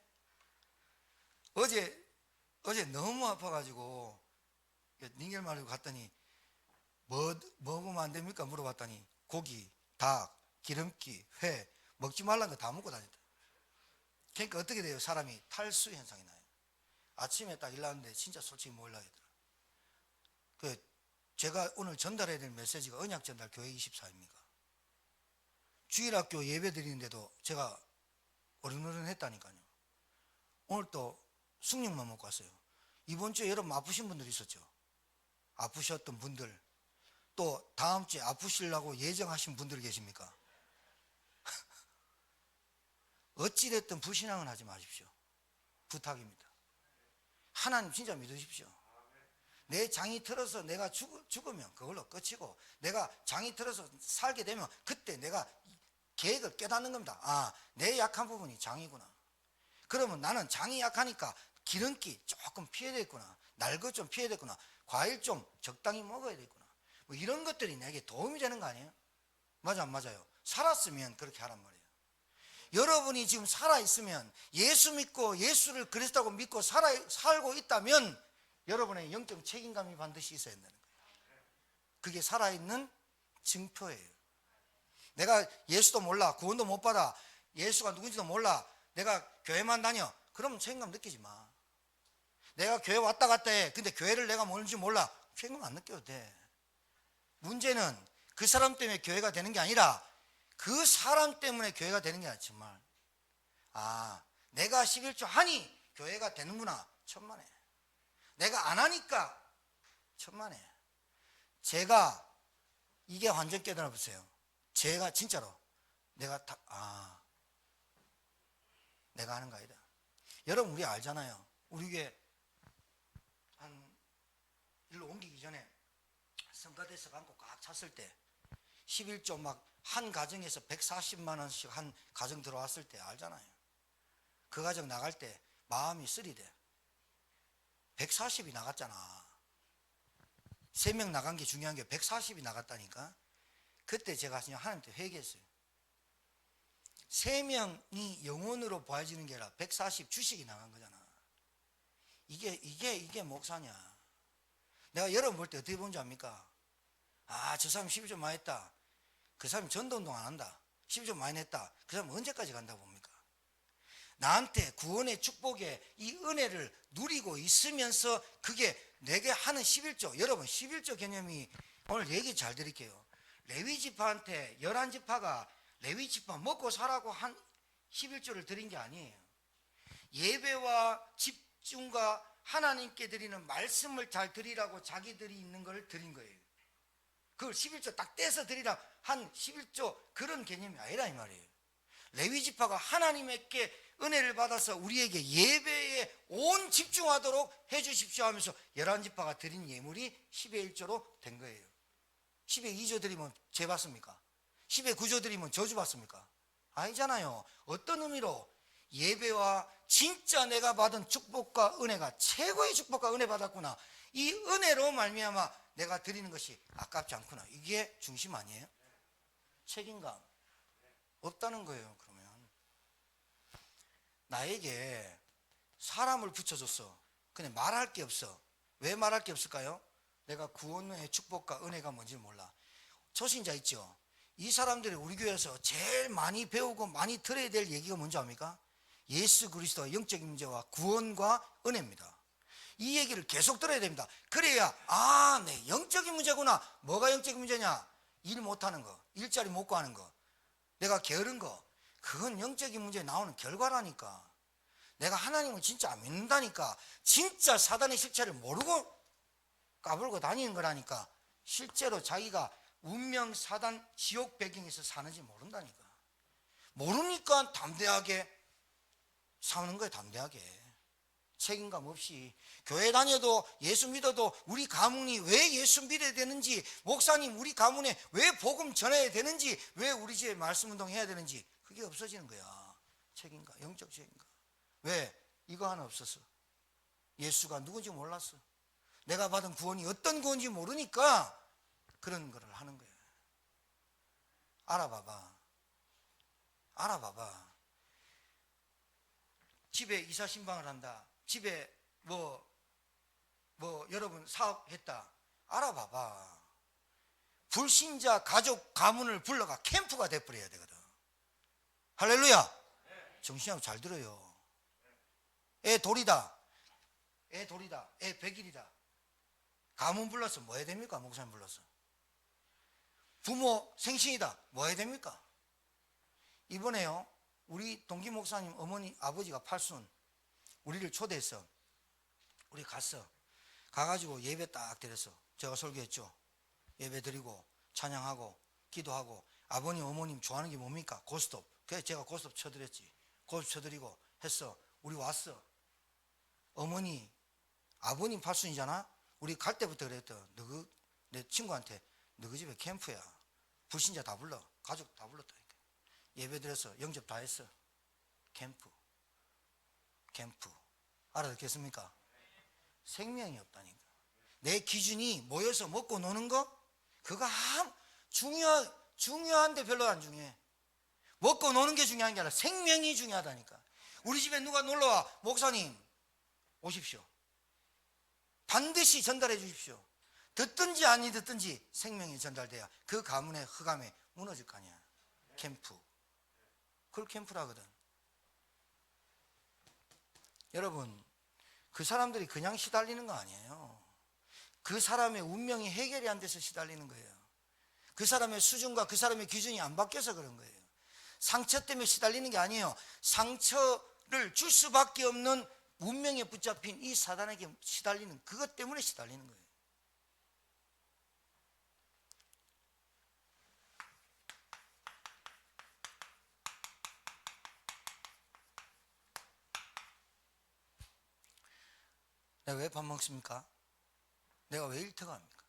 Speaker 1: 어제 너무 아파가지고 닝겔 마르고 갔더니 뭐 먹으면 안 됩니까? 물어봤더니 고기, 닭, 기름기, 회 먹지 말라는 거 다 먹고 다녔다. 그러니까 어떻게 돼요? 사람이 탈수 현상이 나요. 아침에 딱 일어났는데 진짜 솔직히 몰라야겠더라. 제가 오늘 전달해야 될 메시지가 언약 전달 교회 24입니까? 주일학교 예배 드리는데도 제가 어른어른 했다니까요. 오늘 또 숭늉만 먹고 왔어요. 이번 주에 여러분 아프신 분들 있었죠? 아프셨던 분들, 또 다음 주에 아프시려고 예정하신 분들 계십니까? 어찌됐든 불신앙은 하지 마십시오. 부탁입니다. 하나님 진짜 믿으십시오. 내 장이 틀어서 내가 죽으면 그걸로 끝이고, 내가 장이 틀어서 살게 되면 그때 내가 계획을 깨닫는 겁니다. 아, 내 약한 부분이 장이구나. 그러면 나는 장이 약하니까 기름기 조금 피해야 되겠구나. 날 것 좀 피해야 되겠구나. 과일 좀 적당히 먹어야 되겠구나. 뭐 이런 것들이 내게 도움이 되는 거 아니에요? 맞아 안 맞아요? 살았으면 그렇게 하란 말이에요. 여러분이 지금 살아있으면, 예수 믿고 예수를 그리스도라고 믿고 살고 있다면 여러분의 영적 책임감이 반드시 있어야 된다는 거예요. 그게 살아있는 증표예요. 내가 예수도 몰라, 구원도 못 받아, 예수가 누군지도 몰라, 내가 교회만 다녀, 그러면 책임감 느끼지 마. 내가 교회 왔다 갔다 해, 근데 교회를 내가 뭔지 몰라, 책임감 안 느껴도 돼. 문제는 그 사람 때문에 교회가 되는 게 아니라 그 사람 때문에 교회가 되는 게 아니라, 정말 아 내가 11조 하니 교회가 되는구나, 천만에. 내가 안 하니까 천만에. 제가 이게 완전 깨달아 보세요. 제가 진짜로 내가 내가 하는 거 아니다. 여러분 우리 알잖아요. 우리 교회 한 일로 옮기기 전에 성가대에서 감고 꽉 찼을 때 11조 막 한 가정에서 140만 원씩 한 가정 들어왔을 때 알잖아요. 그 가정 나갈 때 마음이 쓰리대. 140이 나갔잖아. 3명 나간 게 중요한 게 140이 나갔다니까. 그때 제가 그냥 하나님한테 회개했어요. 세 명이 영혼으로 보아지는 게 아니라 140 주식이 나간 거잖아. 이게 목사냐. 내가 여러분 볼 때 어떻게 보는지 압니까? 아, 저 사람 12조 많이 했다. 그 사람이 전도운동 안 한다. 12조 많이 냈다. 그 사람 언제까지 간다고 봅니까? 나한테 구원의 축복에 이 은혜를 누리고 있으면서 그게 내게 하는 11조. 여러분 11조 개념이 오늘 얘기 잘 드릴게요. 레위지파한테 11지파가 레위지파 먹고 사라고 한 11조를 드린 게 아니에요. 예배와 집중과 하나님께 드리는 말씀을 잘 드리라고 자기들이 있는 걸 드린 거예요. 그걸 11조 딱 떼서 드리라 한 11조 그런 개념이 아니라 이 말이에요. 레위지파가 하나님께 은혜를 받아서 우리에게 예배에 온 집중하도록 해주십시오 하면서 11지파가 드린 예물이 10의 1조로 된 거예요. 10의 2조 드리면 죄 받습니까? 10의 9조 드리면 저주 받습니까? 아니잖아요. 어떤 의미로? 예배와 진짜 내가 받은 축복과 은혜가 최고의 축복과 은혜 받았구나. 이 은혜로 말미암아 내가 드리는 것이 아깝지 않구나. 이게 중심 아니에요? 책임감 없다는 거예요. 그러면 나에게 사람을 붙여줬어. 근데 말할 게 없어. 왜 말할 게 없을까요? 내가 구원의 축복과 은혜가 뭔지 몰라. 초신자 있죠? 이 사람들이 우리 교회에서 제일 많이 배우고 많이 들어야 될 얘기가 뭔지 압니까? 예수 그리스도의 영적인 문제와 구원과 은혜입니다. 이 얘기를 계속 들어야 됩니다. 그래야 네, 영적인 문제구나. 뭐가 영적인 문제냐? 일 못하는 거, 일자리 못 구하는 거, 내가 게으른 거, 그건 영적인 문제에 나오는 결과라니까. 내가 하나님을 진짜 안 믿는다니까. 진짜 사단의 실체를 모르고 까불고 다니는 거라니까. 실제로 자기가 운명 사단 지옥 배경에서 사는지 모른다니까. 모르니까 담대하게 사는 거예요. 담대하게 책임감 없이. 교회 다녀도 예수 믿어도 우리 가문이 왜 예수 믿어야 되는지, 목사님 우리 가문에 왜 복음 전해야 되는지, 왜 우리 집에 말씀 운동 해야 되는지, 그게 없어지는 거야. 책임감, 영적 책임감. 왜? 이거 하나 없었어. 예수가 누군지 몰랐어. 내가 받은 구원이 어떤 구원인지 모르니까 그런 거를 하는 거예요. 알아봐봐. 집에 이사 신방을 한다. 집에 여러분 사업했다. 알아봐봐. 불신자 가족 가문을 불러가 캠프가 돼버려야 되거든. 할렐루야. 정신하고 잘 들어요. 애 돌이다. 애 100일이다. 가문 불러서 뭐 해야 됩니까? 목사님 불러서. 부모 생신이다. 뭐 해야 됩니까? 이번에요, 우리 동기 목사님 어머니 아버지가 팔순 우리를 초대했어. 우리 가가지고 예배 딱 드렸어. 제가 설교했죠. 예배 드리고 찬양하고 기도하고. 아버님 어머님 좋아하는 게 뭡니까? 고스톱. 그래서 제가 고스톱 쳐드렸지. 고스톱 쳐드리고 했어. 우리 왔어. 아버님 팔순이잖아. 우리 갈 때부터 그랬더. 내 친구한테 너 그 집에 캠프야. 불신자 다 불러. 가족 다 불렀다니까. 예배 드려서 영접 다 했어. 캠프. 알아듣겠습니까? 생명이 없다니까. 내 기준이 모여서 먹고 노는 거? 그거 중요한데 별로 안 중요해. 먹고 노는 게 중요한 게 아니라 생명이 중요하다니까. 우리 집에 누가 놀러와. 목사님 오십시오. 반드시 전달해 주십시오. 듣든지 아니 듣든지 생명이 전달돼야 그 가문의 흑암에 무너질 거 아니야. 캠프. 그걸 캠프라 하거든. 여러분, 그 사람들이 그냥 시달리는 거 아니에요. 그 사람의 운명이 해결이 안 돼서 시달리는 거예요. 그 사람의 수준과 그 사람의 기준이 안 바뀌어서 그런 거예요. 상처 때문에 시달리는 게 아니에요. 상처를 줄 수밖에 없는 운명에 붙잡힌 이 사단에게 시달리는, 그것 때문에 시달리는 거예요. 내가 왜 밥 먹습니까? 내가 왜 일터가 합니까?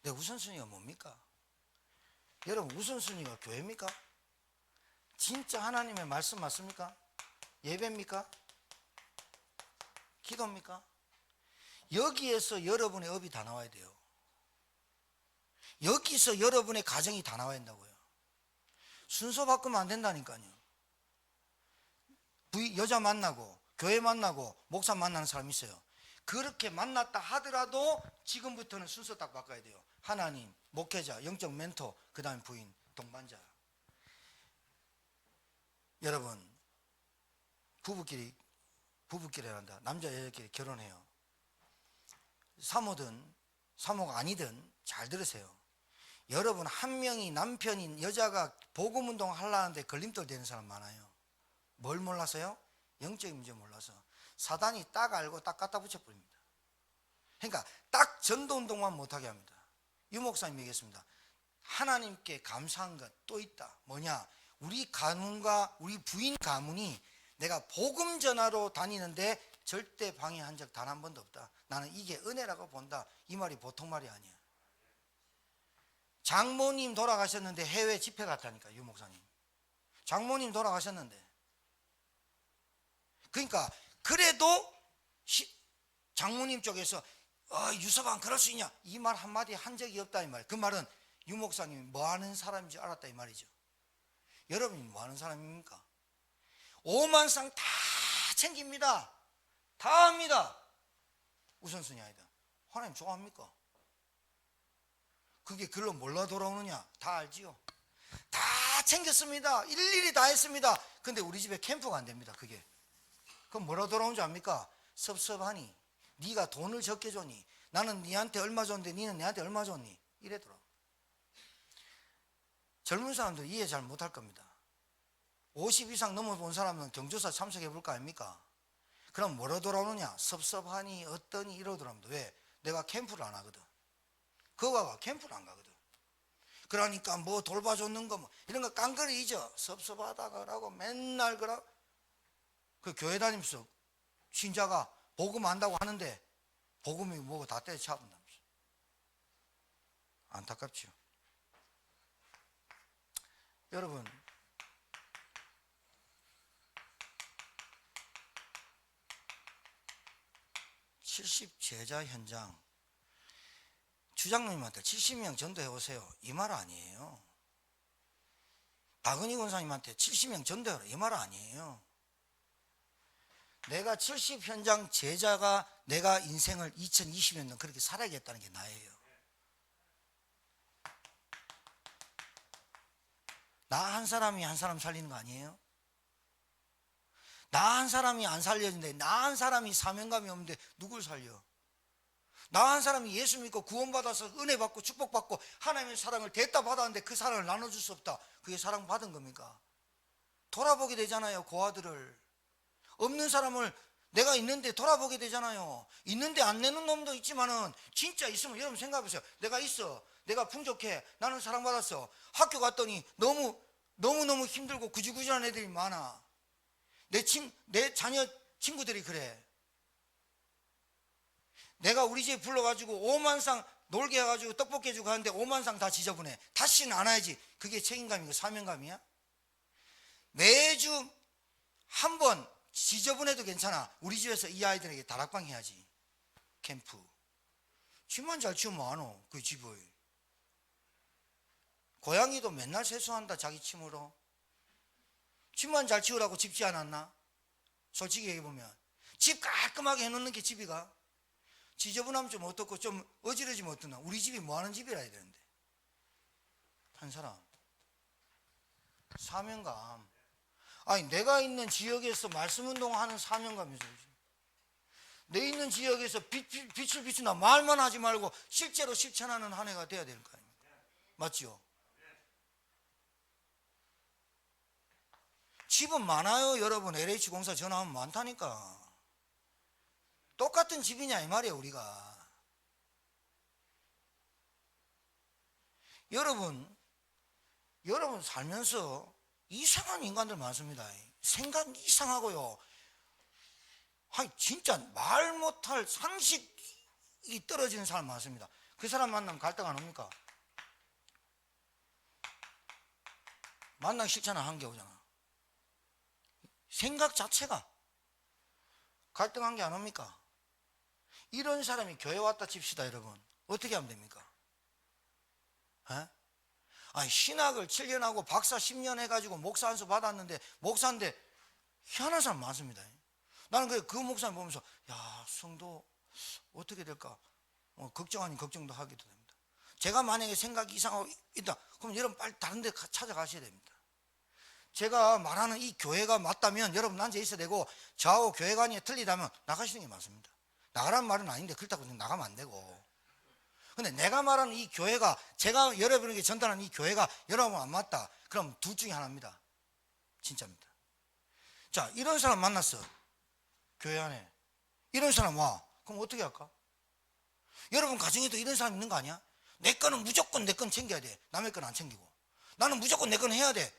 Speaker 1: 내 우선순위가 뭡니까? 여러분, 우선순위가 교회입니까? 진짜 하나님의 말씀 맞습니까? 예배입니까? 기도입니까? 여기에서 여러분의 업이 다 나와야 돼요. 여기서 여러분의 가정이 다 나와야 된다고요. 순서 바꾸면 안 된다니까요. 여자 만나고 교회 만나고 목사 만나는 사람 있어요. 그렇게 만났다 하더라도 지금부터는 순서 딱 바꿔야 돼요. 하나님, 목회자, 영적 멘토, 그 다음에 부인, 동반자. 여러분, 부부끼리 한다. 남자 여자끼리 결혼해요. 사모든 사모가 아니든 잘 들으세요. 여러분, 한 명이 남편인 여자가 복음운동 하려는데 걸림돌 되는 사람 많아요. 뭘 몰라서요? 영적인 문제 몰라서. 사단이 딱 알고 딱 갖다 붙여버립니다. 그러니까 딱 전도운동만 못하게 합니다. 유 목사님 얘기했습니다. 하나님께 감사한 것 또 있다. 뭐냐? 우리 가문과 우리 부인 가문이 내가 복음 전하러 다니는데 절대 방해한 적 단 한 번도 없다. 나는 이게 은혜라고 본다. 이 말이 보통 말이 아니야. 장모님 돌아가셨는데 해외 집회 갔다니까, 유 목사님. 장모님 돌아가셨는데. 그러니까 그래도 장모님 쪽에서 유서방 그럴 수 있냐, 이 말 한마디 한 적이 없다 이 말. 그 말은 유 목사님이 뭐 하는 사람인지 알았다 이 말이죠. 여러분이 뭐 하는 사람입니까? 오만상 다 챙깁니다. 다 합니다. 우선순위 아니다. 하나님 좋아합니까? 그게 글로 몰라 돌아오느냐? 다 알지요. 다 챙겼습니다. 일일이 다 했습니다. 근데 우리 집에 캠프가 안 됩니다. 그게. 그럼 뭐라 돌아오는 줄 압니까? 섭섭하니? 네가 돈을 적게 줬니? 나는 네한테 얼마 줬는데 네는 내한테 얼마 줬니? 이래 돌아. 젊은 사람들 이해 잘 못할 겁니다. 50 이상 넘어본 사람은 경조사 참석해 볼 거 아닙니까? 그럼 뭐라 돌아오느냐? 섭섭하니 어떠니 이러 돌아옵니다. 왜? 내가 캠프를 안 하거든. 그거가 캠프를 안 가거든. 그러니까 뭐 돌봐줬는 거 뭐 이런 거 깡그리죠. 섭섭하다가라고 맨날 그러. 그 교회 다니면서 신자가 복음 안다고 하는데 복음이 뭐고 다 때려잡는다면서. 안타깝죠. 여러분, (70) 제자 현장 주장로님한테 70명 전도해 오세요 이 말 아니에요. 박은희 권사님한테 70명 전도해라 이 말 아니에요. 내가 70 현장 제자가 내가 인생을 2020년도 그렇게 살아야겠다는 게 나예요. 나 한 사람이 한 사람 살리는 거 아니에요? 나 한 사람이 안 살려진대. 나 한 사람이 사명감이 없는데 누굴 살려? 나 한 사람이 예수 믿고 구원받아서 은혜 받고 축복받고 하나님의 사랑을 됐다 받았는데 그 사랑을 나눠줄 수 없다. 그게 사랑받은 겁니까? 돌아보게 되잖아요. 고아들을. 없는 사람을 내가 있는데 돌아보게 되잖아요. 있는데 안 내는 놈도 있지만은 진짜 있으면 여러분 생각해보세요. 내가 있어. 내가 풍족해. 나는 사랑받았어. 학교 갔더니 너무너무 힘들고 구질구질한 애들이 많아. 내 자녀 친구들이 그래. 내가 우리 집에 불러가지고 5만 상 놀게 해가지고 떡볶이 해주고 하는데 5만 상 다 지저분해. 다시는 안 와야지. 그게 책임감이고 사명감이야? 매주 한 번 지저분해도 괜찮아. 우리 집에서 이 아이들에게 다락방 해야지. 캠프. 집만 잘 치우면 안 와. 그 집을. 고양이도 맨날 세수한다 자기 침으로. 집만 잘 치우라고 집지 않았나? 솔직히 얘기해보면 집 깔끔하게 해놓는 게 집이가. 지저분하면 좀 어떻고 좀 어지러지면 어떠나. 우리 집이 뭐하는 집이라 해야 되는데. 한 사람 사명감. 아니 내가 있는 지역에서 말씀운동하는 사명감이죠. 내 있는 지역에서 빛을 비추나 말만 하지 말고 실제로 실천하는 한 해가 돼야 될 거 아닙니까? 맞죠? 집은 많아요. 여러분 LH공사 전화하면 많다니까. 똑같은 집이냐 이 말이에요. 우리가. 여러분 살면서 이상한 인간들 많습니다. 생각 이상하고요. 진짜 말 못할 상식이 떨어지는 사람 많습니다. 그 사람 만나면 갈등 안 옵니까? 만나기 싫잖아. 한개 오잖아. 생각 자체가 갈등한 게 안 옵니까? 이런 사람이 교회 왔다 칩시다. 여러분 어떻게 하면 됩니까? 에? 아니, 신학을 7년 하고 박사 10년 해가지고 목사 한 수 받았는데 목사인데 희한한 사람 많습니다. 나는 그 목사님 보면서 야, 성도 어떻게 될까? 걱정 아닌 걱정도 하기도 됩니다. 제가 만약에 생각이 이상하고 있다, 그럼 여러분 빨리 다른 데 찾아가셔야 됩니다. 제가 말하는 이 교회가 맞다면 여러분 앉아 있어야 되고, 저하고 교회관이 틀리다면 나가시는 게 맞습니다. 나가라는 말은 아닌데 그렇다고 나가면 안 되고. 근데 내가 말하는 이 교회가, 제가 여러분에게 전달하는 이 교회가 여러분 안 맞다, 그럼 둘 중에 하나입니다. 진짜입니다. 자, 이런 사람 만났어, 교회 안에. 이런 사람 와. 그럼 어떻게 할까? 여러분 가정에도 이런 사람 있는 거 아니야? 내 거는 무조건 내 건 챙겨야 돼. 남의 건 안 챙기고. 나는 무조건 내 건 해야 돼.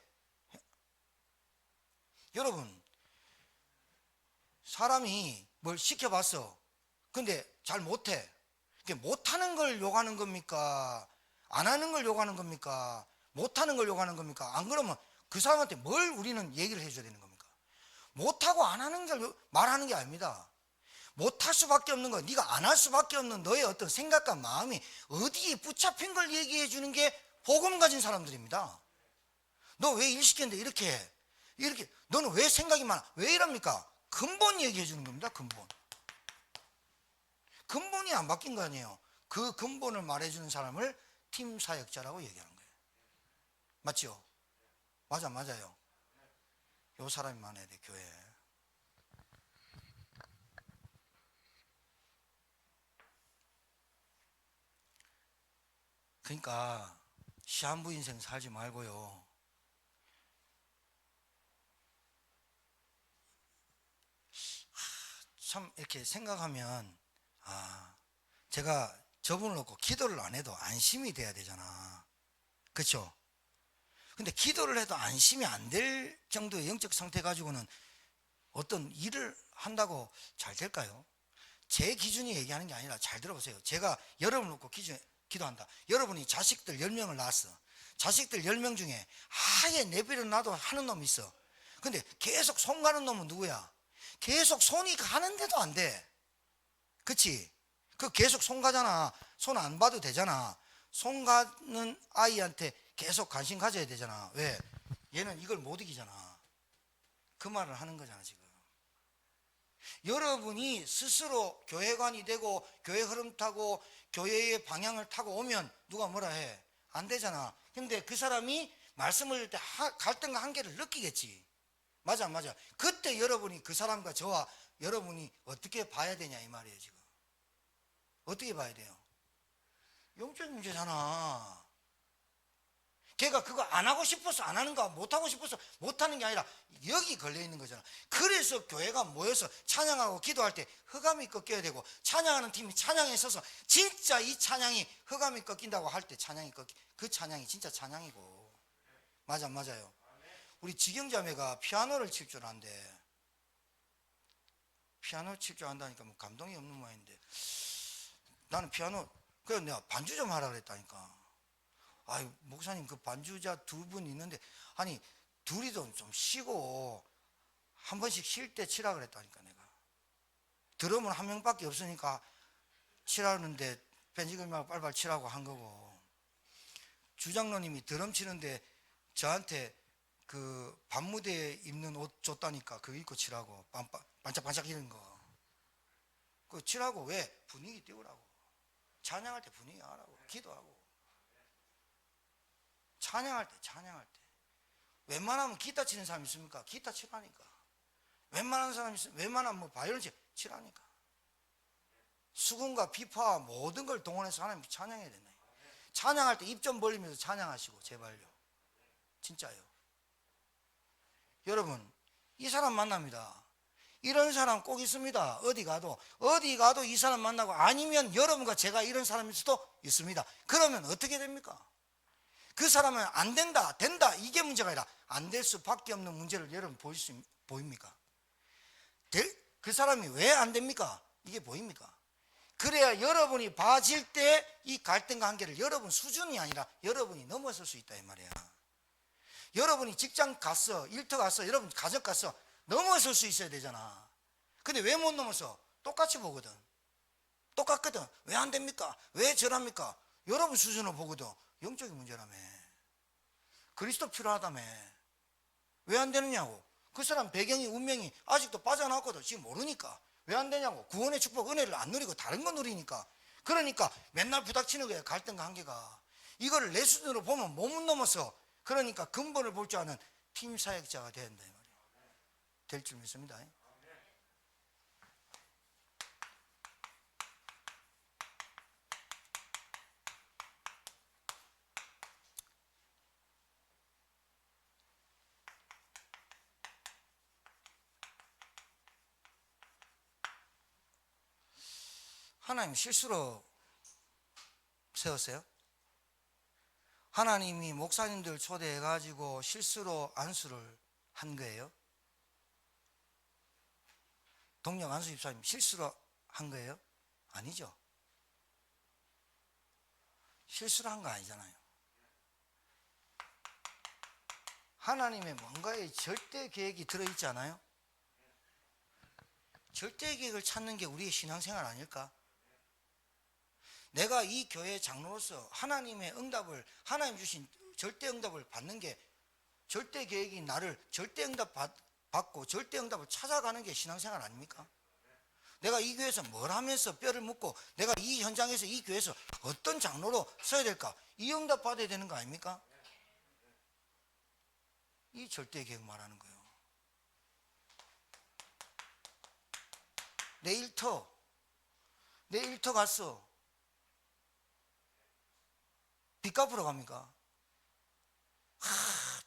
Speaker 1: 여러분, 사람이 뭘 시켜봤어. 근데 잘 못해. 못하는 걸 요구하는 겁니까? 안 하는 걸 요구하는 겁니까? 못하는 걸 요구하는 겁니까? 안 그러면 그 사람한테 뭘 우리는 얘기를 해줘야 되는 겁니까? 못하고 안 하는 걸 말하는 게 아닙니다. 못할 수밖에 없는 거, 네가 안 할 수밖에 없는 너의 어떤 생각과 마음이 어디에 붙잡힌 걸 얘기해 주는 게 복음 가진 사람들입니다. 너 왜 일 시켰는데 이렇게 해? 이렇게 너는 왜 생각이 많아? 왜 이럽니까? 근본 얘기해 주는 겁니다. 근본이 안 바뀐 거 아니에요. 그 근본을 말해주는 사람을 팀 사역자라고 얘기하는 거예요. 맞죠? 맞아요. 요 사람이 많아야 돼, 교회에. 그러니까 시한부 인생 살지 말고요, 참 이렇게 생각하면, 제가 저분을 놓고 기도를 안 해도 안심이 돼야 되잖아. 그렇죠? 근데 기도를 해도 안심이 안 될 정도의 영적 상태 가지고는 어떤 일을 한다고 잘 될까요? 제 기준이 얘기하는 게 아니라, 잘 들어보세요. 제가 여러분을 놓고 기도한다. 여러분이 자식들 10명을 낳았어. 자식들 10명 중에 아예 내버려 놔도 하는 놈이 있어. 근데 계속 손 가는 놈은 누구야? 계속 손이 가는데도 안 돼. 그치? 그 계속 손 가잖아. 손 안 봐도 되잖아. 손 가는 아이한테 계속 관심 가져야 되잖아. 왜? 얘는 이걸 못 이기잖아. 그 말을 하는 거잖아, 지금. 여러분이 스스로 교회관이 되고 교회 흐름 타고 교회의 방향을 타고 오면 누가 뭐라 해? 안 되잖아. 근데 그 사람이 말씀을 할 때 갈등과 한계를 느끼겠지. 맞아. 그때 여러분이 그 사람과 저와 여러분이 어떻게 봐야 되냐 이 말이에요. 지금 어떻게 봐야 돼요? 영적 문제잖아. 걔가 그거 안 하고 싶어서 안 하는 거, 못 하고 싶어서 못 하는 게 아니라 여기 걸려 있는 거잖아. 그래서 교회가 모여서 찬양하고 기도할 때 흑암이 꺾여야 되고, 찬양하는 팀이 찬양에 서서 진짜 이 찬양이 흑암이 꺾인다고 할 때 찬양이 그 찬양이 진짜 찬양이고. 맞아요. 우리 지경자매가 피아노를 칠 줄 아는데, 피아노 칠 줄 안다니까 뭐 감동이 없는 모양인데, 나는 피아노, 그래서 내가 반주 좀 하라 그랬다니까. 아유, 목사님, 그 반주자 두 분 있는데, 아니, 둘이도 좀 쉬고 한 번씩 쉴 때 치라 그랬다니까. 내가 드럼은 한 명밖에 없으니까 치라는데 벤지글 말고 빨리빨리 치라고 한 거고, 주장로님이 드럼 치는데 저한테 그 밤무대에 입는 옷 줬다니까. 그거 입고 치라고. 반짝반짝 이런 거 그거 치라고. 왜? 분위기 띄우라고. 찬양할 때 분위기 하라고. 기도하고 찬양할 때 웬만하면 기타 치는 사람 있습니까? 기타 치라니까. 웬만한 사람 있으면 웬만하면 뭐 바이올린 치라니까. 수군과 비파와 모든 걸 동원해서 하나님 찬양해야 된다. 찬양할 때 입 좀 벌리면서 찬양하시고, 제발요. 진짜요. 여러분, 이 사람 만납니다. 이런 사람 꼭 있습니다. 어디 가도 이 사람 만나고, 아니면 여러분과 제가 이런 사람일 수도 있습니다. 그러면 어떻게 됩니까? 그 사람은 안 된다, 된다, 이게 문제가 아니라 안 될 수밖에 없는 문제를 여러분 보입니까? 그 사람이 왜 안 됩니까? 이게 보입니까? 그래야 여러분이 봐질 때 이 갈등과 한계를 여러분 수준이 아니라 여러분이 넘어설 수 있다 이 말이야. 여러분이 직장 갔어, 일터 갔어, 여러분 가정 갔어, 넘어설 수 있어야 되잖아. 근데 왜 못 넘어서? 똑같이 보거든. 똑같거든. 왜 안 됩니까? 왜 저랍니까? 여러분 수준으로 보고도 영적인 문제라며. 그리스도 필요하다며. 왜 안 되느냐고. 그 사람 배경이 운명이 아직도 빠져나왔거든. 지금 모르니까. 왜 안 되냐고. 구원의 축복 은혜를 안 누리고 다른 거 누리니까. 그러니까 맨날 부닥치는 거야. 갈등과 한계가. 이거를 내 수준으로 보면 몸은 넘어서, 그러니까 근본을 볼 줄 아는 팀 사역자가 돼야 된다 이 말이에요. 될 줄 믿습니다. 하나님 실수로 세웠어요? 하나님이 목사님들 초대해가지고 실수로 안수를 한 거예요? 동력 안수 집사님 실수로 한 거예요? 아니죠. 실수로 한 거 아니잖아요. 하나님의 뭔가의 절대 계획이 들어있지 않아요? 절대 계획을 찾는 게 우리의 신앙생활 아닐까? 내가 이 교회 장로로서 하나님의 응답을, 하나님 주신 절대 응답을 받는 게, 절대 계획이 나를 절대 응답 받고 절대 응답을 찾아가는 게 신앙생활 아닙니까? 내가 이 교회에서 뭘 하면서 뼈를 묻고 내가 이 현장에서 이 교회에서 어떤 장로로 서야 될까? 이 응답 받아야 되는 거 아닙니까? 이 절대 계획 말하는 거예요. 내 일터 갔어. 빚 갚으러 갑니까?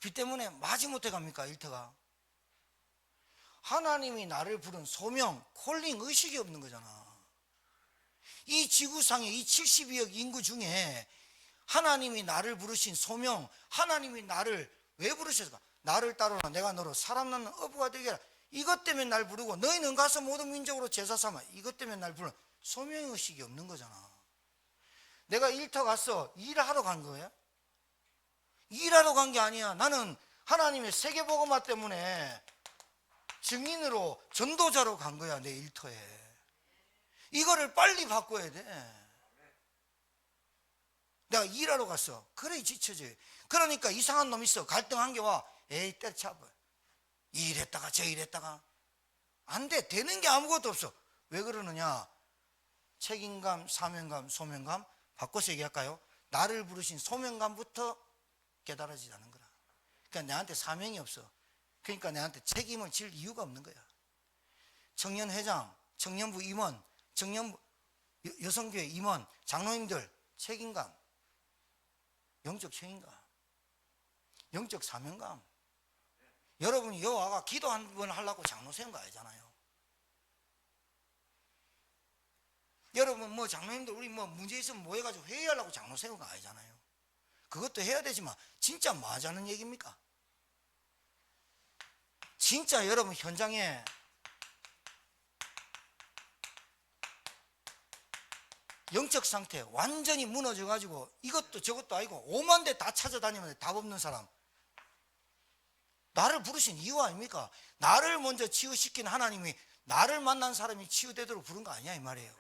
Speaker 1: 빚 때문에 마지못해 갑니까? 일터가. 하나님이 나를 부른 소명, 콜링 의식이 없는 거잖아. 이 지구상의 이 72억 인구 중에 하나님이 나를 부르신 소명, 하나님이 나를 왜 부르셨을까? 나를 따르라 내가 너로 사람 낳는 어부가 되게 하라. 이것 때문에 날 부르고 너희는 가서 모든 민족으로 제사 삼아. 이것 때문에 날 부르는 소명의식이 없는 거잖아. 내가 일터 갔어. 일하러 간 거야? 일하러 간 게 아니야. 나는 하나님의 세계복음화 때문에 증인으로 전도자로 간 거야. 내 일터에. 이거를 빨리 바꿔야 돼. 내가 일하러 갔어. 그래 지쳐지. 그러니까 이상한 놈 있어. 갈등 한계와 에이 때려쳐봐. 이 일했다가 저 일했다가 안 돼. 되는 게 아무것도 없어. 왜 그러느냐? 책임감, 사명감, 소명감 바꿔서 얘기할까요? 나를 부르신 소명감부터 깨달아지자는 거라. 그러니까 내한테 사명이 없어. 그러니까 내한테 책임을 질 이유가 없는 거야. 청년회장, 청년부 임원, 청년부 여성교회 임원, 장로님들 책임감, 영적 책임감, 영적 사명감. 여러분이 여호와가 기도 한 번 하려고 장로 세운 거 아니잖아요. 여러분 뭐 장로님들 우리 뭐 문제 있으면 모여가지고 회의하려고 장로 세운 거 아니잖아요. 그것도 해야 되지만 진짜 뭐 하자는 얘기입니까? 진짜 여러분 현장에 영적 상태 완전히 무너져 가지고 이것도 저것도 아니고 5만 대 다 찾아다니면 답 없는 사람, 나를 부르신 이유 아닙니까? 나를 먼저 치유시킨 하나님이 나를 만난 사람이 치유되도록 부른 거 아니야 이 말이에요.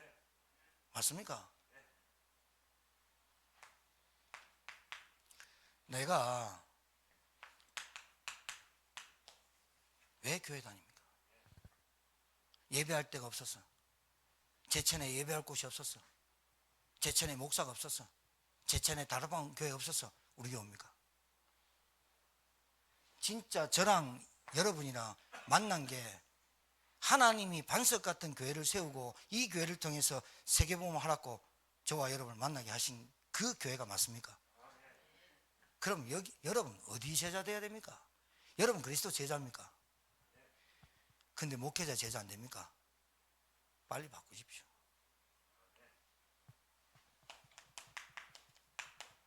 Speaker 1: 맞습니까? 내가 왜 교회 다닙니까? 예배할 데가 없었어. 제천에 예배할 곳이 없었어. 제천에 목사가 없었어. 제천에 다락방 교회 없었어. 우리 교회 옵니까? 진짜 저랑 여러분이랑 만난 게 하나님이 반석 같은 교회를 세우고 이 교회를 통해서 세계복음 하라고 저와 여러분을 만나게 하신 그 교회가 맞습니까? 그럼 여기 여러분 어디 제자 돼야 됩니까? 여러분 그리스도 제자입니까? 근데 목회자 제자 안 됩니까? 빨리 바꾸십시오.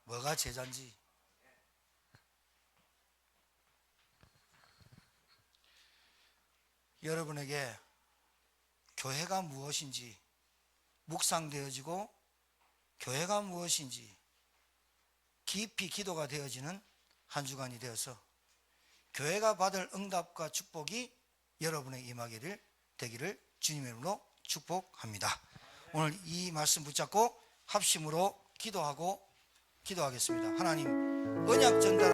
Speaker 1: 뭐가 제자인지. 여러분에게 교회가 무엇인지 묵상되어지고 교회가 무엇인지 깊이 기도가 되어지는 한 주간이 되어서 교회가 받을 응답과 축복이 여러분의 임하기를 되기를 주님의 이름으로 축복합니다. 오늘 이 말씀 붙잡고 합심으로 기도하겠습니다. 하나님, 언약 전달